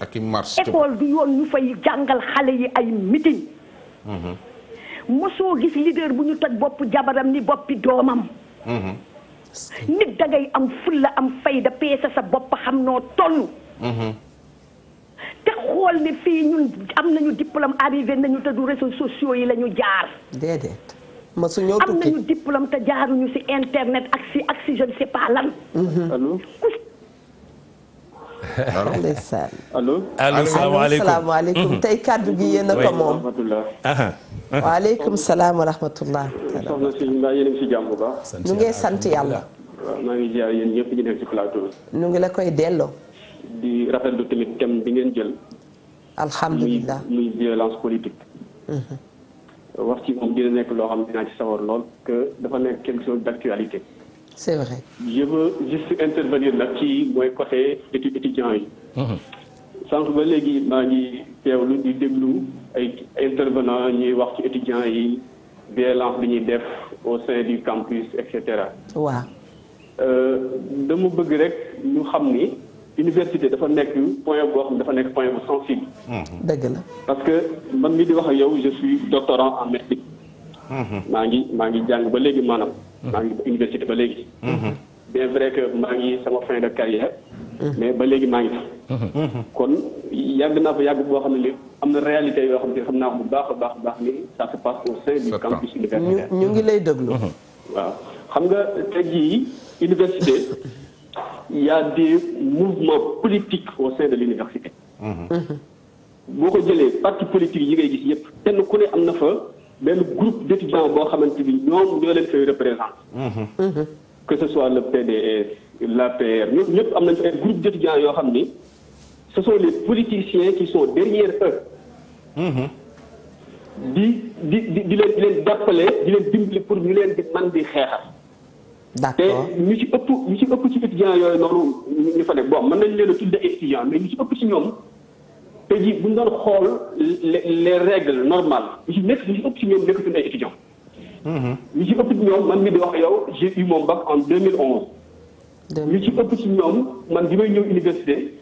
ak i marche. école du yoon ñu fay jàngal xale yi ay meeting. mosoo gis leader bu ñu toj bopp jabaram ni boppi doomam. nit dangay am fulla am fayda peese sa bopp xam noo toll. te xool ne fii ñun am nañu diplôme arrivé nañu te du réseaux sociaux yi la ñu jaar. déedéet ma su ñëw tukki am nañu diplôme te jaaruñu ci internet ak ci je ne sais pas lan. allo. ndeysaan. allo. salaamaaleykum tey kàddu gi yéen a ko moom. waaleykum salaam wa rahmatullah. soxna si mbaa yéen a ngi si jàmm bu baax. ñu ngi sant yàlla. waaw maa ngi ziar yéen ñëpp ñu nekk ci plateau bi. ñu ngi la koy delloo. di rafetlu tamit thème bi ngeen jël. alhamdulilah muy violence politique. wax ci moom dina nekk loo xam ne dinaa ci sawar lool que dafa nekk quelque chose d'actualité. c'est vrai. je veux juste intervenir nag ci mooy côté étudiants yi. sànq ba léegi maa ngi teewlu di déglu ay intervenants ñuy wax ci étudiants yi violence bi ñuy def au sein du campus et cetera. waaw. dama bëgg rek ñu xam ni université dafa nekk point boo xam ne dafa nekk point bu sensible. dëgg la. parce que man mii di wax ak yow je suis doctorant en médecine. maa ngi jàng ba léegi maanaam. maa ngi université ba léegi. bien vrai que maa ngi sama fin de carrière. mais ba léegi maa ngi fi. kon yàgg naa fa yàgg boo xam ne li am na réalité yoo xam ne xam naa bu baax a baax ni ça se passe au sein du campus universitaire. ñu ngi lay déglu. waaw xam nga tey jii université il y a des mouvements politiques au sein de l'université. boo ko jëlee parti politique yi ngay gis yëpp kenn ku ne am na fa benn groupe d'étudiants boo xamante ni ñoom ñoo leen fay représenter. que ce soit le PDS l'APR ñëpp am nañ fa ay groupe d'étudiants yoo xam ni ce sont les politiciens qui sont derrière eux. di leen jàppale di leen dimbali pour ñu leen di man di xeexal. d'accord te ñu ci ëpp ci étudiants yooyu noonu ñu fa nekk bon mën nañ leen a tudde étudiants mais ñu ci ëpp ci ñoom te ji bu ñu doon xool les règles normales ñu ci ëpp ci ñoom nekkatuñu ay étudiants. ñu ci ëpp ci ñoom man mi di wax yow j'ai eu mon bac en 2011. ñu ci ëpp ci ñoom man bi may ñëw université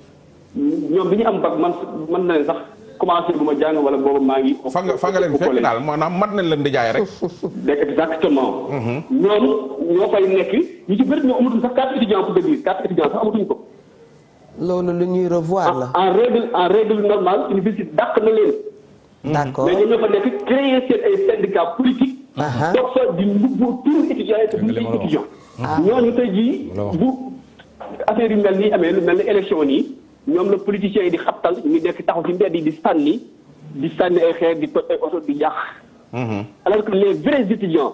ñoom bi ñu am bac man na leen sax commencé bu ma jàng wala boobu maa ngi. fa nga leen fekk daal maanaam mat nañ leen di jaay rek. exactement. ñoom ñoo fay nekk ñu ci bëri ñoo amatuñ sax carte étudiant pour dire carte étudiant sax amatuñ ko. loolu lu ñuy revoir la. en règle normale université dàq na leen. d'accord mais ñoom ñoo fa nekk créer seen ay syndicats politiques. doog fa di mbubboo tur étudiants yi te duñ ay étudiants. ñooñu tey jii bu affaire yu mel nii amee lu mel ni élection nii ñoom la politiciens yi di xabtal ñu nekk taxaw ci mbedd yi di sànni ay xeer di toj ay oto di yàq. alors que les vrais étudiants.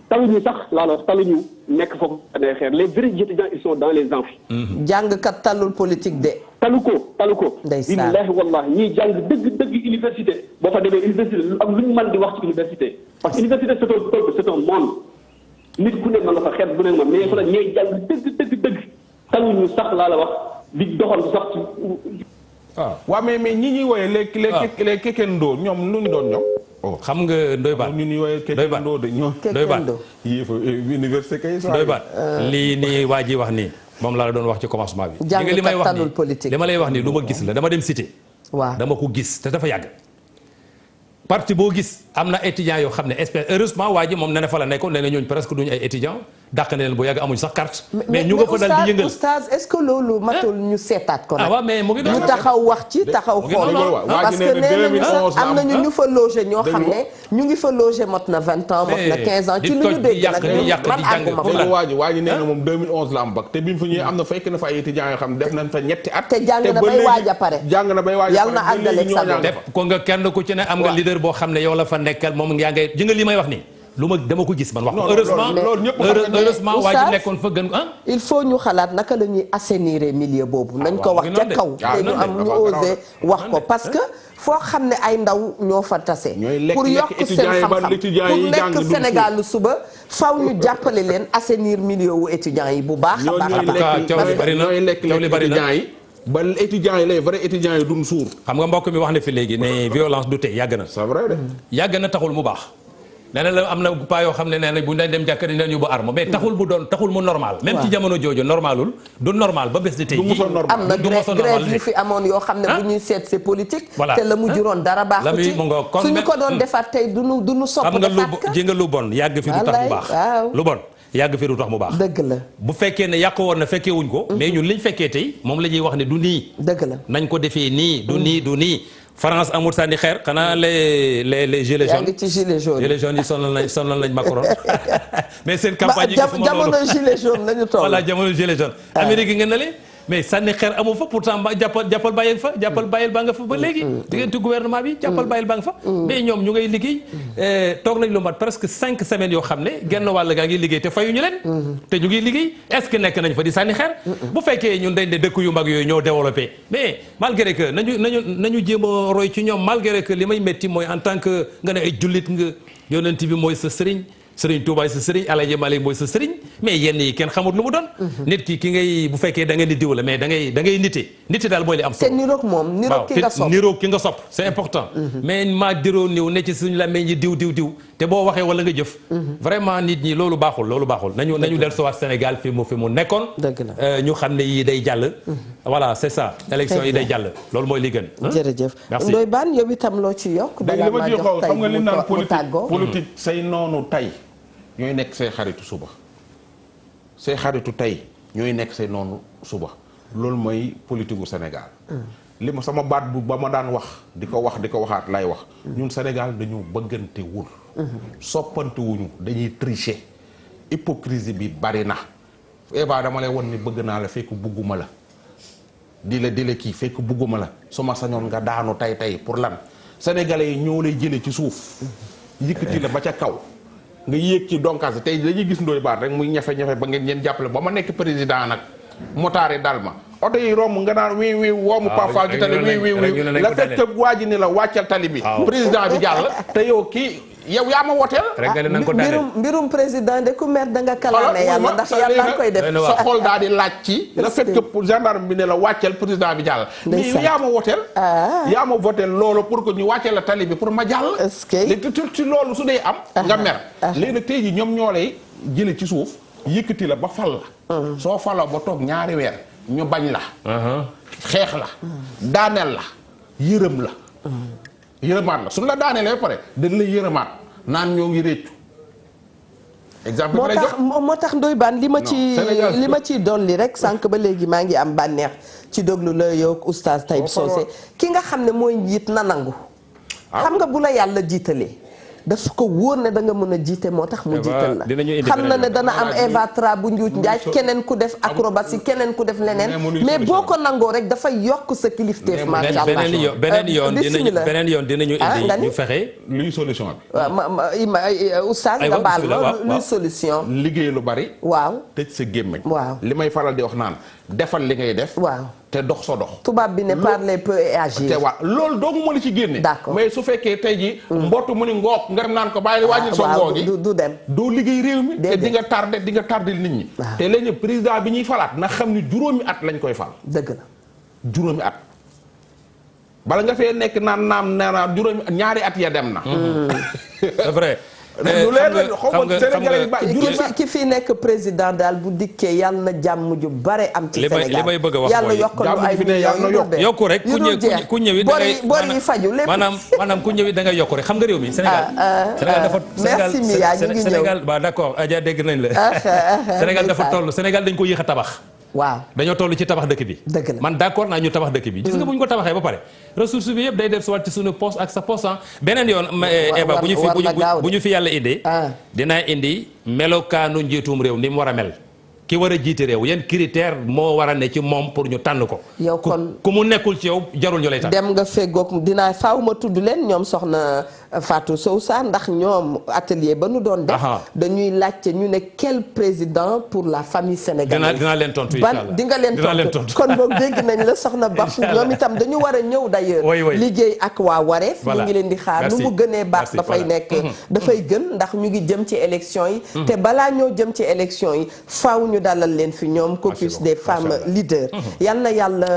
taluñu sax taluñu nekk foofu ay xeer les vrais étudiants ils sont dans les amphis. jàngkat talul politique de. talu ko. ndeysaan billahi wallahi ñiy jàng dëgg université boo fa demee université ak lu ñu mën di wax ci université parce que université c'est un monde nit ku ne ma nga fa xeet bu ne ma mais fa la ñuy jàng dëgg taluñu sax laa la wax di doxal sax ci. waaw mais ñi ñuy wooyee les kekendoo ñoom nu ñu doon ñoom. xam nga Ndoye Bane ñu ñuy wooyee kekendoo de ñoom. Ndoye Bane yii fa université kay. Ndoye Bane lii nii waa ji wax nii moom laa la doon wax ci commencement bi. jàngkat talul politique li ma lay wax nii lu ma gis la dama dem cité. waaw dama ko gis te dafa yàgg. parti boo gis am na étudiants yoo xam ne heureusement waa ji moom nee na fa la nekkoon nee na ñooñu presque duñu ay étudiants dàq na leen bu yàgg amuñu sax carte. mais ñu nga fa dal di yëngal oustaz est-ce que loolu matul ñu seetaat ko nag. waaw mais mu ngi doon ñu taxaw wax ci taxaw xool. parce que nee nañu sax am nañu ñu fa logé ñoo xam ne ñu ngi fa logé mot na 20 ans mot na 15 ans. ci lu ñu dégg nag man àgguma fa. waa ji nee na moom 2011 la am bac te bi mu fa ñëwee am na fekk na fa ay étudiants yoo xam ne def nañ fa ñetti at. te jàng na bay waaj a pare. yàlla na àggale sa def ko nga kenn ku ci ne am nga leader boo xam ne yow la fa nekkal moom yaa ngay ji nga li may wax nii lu ma dama ko gis man wax heureusement waa ji nekkoon fa gën il faut ñu xalaat naka la ñuy assainir milieu boobu nañ ko wax ca kaw te ñu am ñu osé wax ko parce que foo xam ne ay ndaw ñoo fa tase pour yokk seen xam-xam pour nekk Sénégal suba faw ñu jàppale leen assainir milieu wu étudiants yi bu baax a baax a baax ñooy lekk étudiants yi ba étudiants yi les vrais étudiants yi duñ suur. xam nga mbokk mi wax na fi léegi ne violence du tey yàgg na. c'est vrai de. yàgg na taxul mu baax. nee na la am na pas yoo xam ne nee na bu ñu dem jàkka dañu yóbbu arme mais taxul mu normal. même ci jamono jooju normalul du normal ba bés di tey. am na grève yu fi amoon yoo xam ne bu ñuy seet c'est politique. voilà te la mu juróon dara baaxu ci suñu ko doon defaat tey duñu sopp xam nga ji nga lu bon yàgg fi du tax mu baax lu bon yàgg fi du tax mu baax. dëgg la bu fekkee ne yàq woon na fekkee wuñ ko. mais ñun liñ fekkee tey moom la ñuy wax ne du nii. dëgg la nañ ko defee nii du nii. France amul sànni xeer xanaa les gilets jaunes. yaa ngi ci gilets jaunes. gilets jaunes yi sonal nañ Macron mais seen campagne yi. jamono gilets jaunes lañu toll. voilà jamono gilets jaunes. Amérique yi ngeen ne mais sànni xeer amu fa pourtant jàppal bàyyil fa jàppal bàyyil baa nga fa ba léegi. diggante gouvernement bi jàppal bàyyil baa nga fa. mais ñoom ñu ngay liggéey. toog nañ lu mat presque 5 semaines yoo xam ne genn wàll gaa ngi liggéey te fayuñu leen. te ñu ngi liggéey est-ce que nekk nañ fa di sànni xeer. bu fekkee ñun dañ ne dëkk yu mag yooyu ñoo développé mais malgré que nañu jéem a roy ci ñoom malgré que li may métti mooy en tant que nga ne ay jullit nga yonent bi mooy sa sëriñ. Sëriñ Tuubaa sa sëriñ Alaaji Maalik mooy sa sëriñ mais yenn yi kenn xamut lu mu doon. nit ki ngay bu fekkee da nga di diw la mais da ngay nite daal mooy li am solo. te niroog moom niroog ki nga sopp c'est important. mais maa diroo niw ne ci suñu la meñ ñi diw te boo waxee wala nga jëf. vraiment nit ñi loolu baaxul nañu dellusiwaat Sénégal fi mu nekkoon. dëgg la ñu xam ne yii day jàll. voilà c'est ça. élection yi day jàll loolu mooy li gën. jërëjëf Ndoye Bane yow itam loo ci yokk. balaa maa jox tey xam nga li naan politique say noonu tey ñooy nekk say xaritu suba say xaritu tey ñooy nekk say noonu suba loolu mooy politique gu Sénégal. li ma sama baat bu ba ma daan wax di ko waxaat lay wax. ñun Sénégal dañu bëggante wul. soppante wuñu dañuy tricher. hypocrisie bi bari na. Eva dama lay won ni bëgg naa la fekk bugguma la. di la kii fekk bugguma la su ma sañoon nga daanu tey pour lan sénégalais yi ñoo lay jëlee ci suuf yëkkati la ba ca kaw nga yéeg ci donkaas tey dañuy gis Ndoye Bane rek muy ñafe-ñafe ba ngeen jàppale ba ma nekk président nag motaari dal ma oto yi romb nga naan wii woomu parfois ci tali wii la fekk waa ji ni la wàccal tali bi président bi jàll te yow kii yow yaa ma woteel mbirum président de ku mer da nga kalaame yàlla ndax yàlla koy def sa xol daal di laaj ci le fait que gendarme bi ne la wàccal président bi jàll mais yaa ma woteel yaa ma woteel loolu pour que ñu wàcceel la tali bi pour ma jàll ci loolu su dee am nga mer léegi nag tey ji ñoom ñoo lay jële ci suuf yëkkati la ba fal la soo faloo ba toog ñaari weer ñu bañ la xeex la daaneel la yërëm la yërëmaat la suñu la daaneelee ba pare dañ lay yërëmaat naan ñoo ngi réccu exemple moo tax Ndoye Bane li ma ci dolli rek sànq ba léegi maa ngi am bànneex ci déglu la yow ak oustaz Taïb Socé ki nga xam ne mooy njiit na nangu xam nga bu la yàlla jiitalee daf ko wóor ne da nga mën a jiite moo tax mu jiital la xam na ne dana am Eva Tra bu njuuj njaaj keneen ku def acrobatie keneen ku def leneen mais boo ko nangoo rek dafay yokk sa kilifteef macha allah beneen yoon dinañu indi ñu fexe luy solution bi oustaz nga baal ma luy solution liggéey lu bari waaw tëj sa gémmiñ waaw li may faral di wax naan defal li ngay def waaw te dox sa dox tubaab bi ne parler peu et agir te waaw loolu doogu moo la ci génne mais su fekkee tey ji mbootu mu ni ngoog nga dem naan ko bàyyi wàññil sa ngoo gi du dem doo liggéey réew mi te di nga tardé nit ñi te léegi président bi ñuy falaat na xam ni juróomi at lañ koy fal dëgg la juróomi at bala nga fee nekk naan juróomi at ñaari at ya dem na c'est vrai ki fi nekk président daal bu dikkee yàlla na jàmm ju bare am ci Sénégal li may bëgg a wax yàlla yokkal lu ay millions yokku rek ku ñëwi bor yi faju lépp maanaam ku ñëwi da ngay yokku rek xam nga réew mi Sénégal dafa merci Mia ñu ngi ñëw Sénégal ba d'accord Adja dégg nañ la Sénégal dafa toll Sénégal dañ ko yéex a tabax waaw dañoo toll ci tabax dëkk bi dëgg la man d'accord naa ñu tabax dëkk bi gis nga bu ñu ko tabaxee ba pare ressource bi yëpp day def soit ci suñu poste ak sa poste beneen yoon Eva bu ñu fi yàlla indee dinaa indi melokaanu njiitum réew ni mu war a mel ki war a jiite réew yan critère moo war a ne ci moom pour ñu tànn ko yow kon ku mu nekkul ci yow jarul ñu lay tànn dem nga feggoog dinaa faaw ma tudd leen ñoom soxna Fatou Sow Sarr ndax ñoom atelier ba nu doon def dañuy laajte ñu ne quel président pour la famille sénégalaise dinaa leen tontu incha allah di nga leen tontu kon boog dégg nañ la soxna Bafou ñoom itam dañu war a ñëw d'ailleurs liggéey ak waa Wareef ñu ngi leen di xaar nu mu gënee baax dafay nekk dafay gën ndax ñu ngi jëm ci élection yi te balaa ñoo jëm ci élection yi faaw ñu dalal leen fi ñoom caucus des femmes leaders yal na yàlla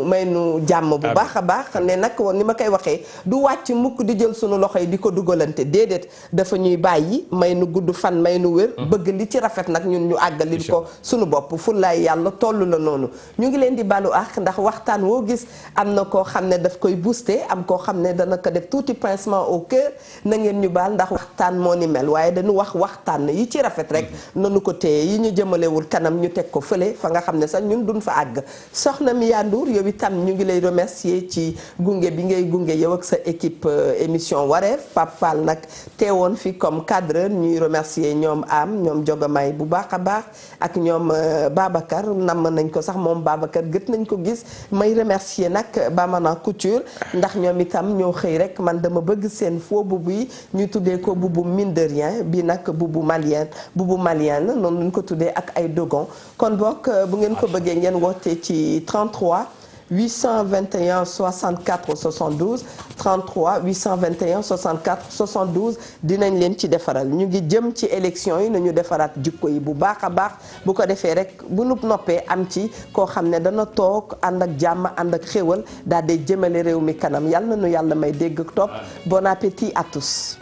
may nu jàmm bu baax a baax ne nag ni ma koy waxee du wàcc mukk di jël sunu loxo yi di ko dugalante déedéet dafa ñuy bàyyi may nu gudd fan may nu wér bëgg li ci rafet nag ñun ñu àggalil ko sunu bopp fullaay yàlla toll la noonu ñu ngi leen di balu ak ndax waxtaan woo gis am na koo xam ne daf koy booster am koo xam ne dana ko def tuuti pincement au cœur na ngeen ñu baal ndax waxtaan moo ni mel waaye dañu wax waxtaan yi ci rafet rek nanu ko téye yi ñu jëmalewul kanam ñu teg ko fële fa nga xam ne sax ñun duñ fa àgg soxna Mia Ndour yow itam ñu ngi lay remercier ci gunge bi ngay gunge yow ak sa équipe émission Wareef Pape Fall nag teewoon fi comme cadreur ñuy remercier ñoom am ñoom Jogamaay bu baax a baax ak ñoom Babacar namm nañ ko sax moom Babacar gët nañ ko gis may remercier nag Bamana Couture ndax ñoom itam ñoo xëy rek man dama bëgg seen faux bubu yi ñu tuddee ko bubu mine de rien bi nag bubu malien noonu ñu ko tuddee ak ay dogon kon bokk bu ngeen ko bëggee ngeen woote ci 33 821 64 72 33 821 64 72 dinañ leen ci defaral ñu ngi jëm ci élection yi nañu defaraat jikko yi bu baax a baax bu ko defee rek bu nu noppee am ci koo xam ne dana toog ànd ak jàmm ànd ak xéwal daal di jëmale réew mi kanam yàlla na nu yàlla may dégg topp bon appétit à tous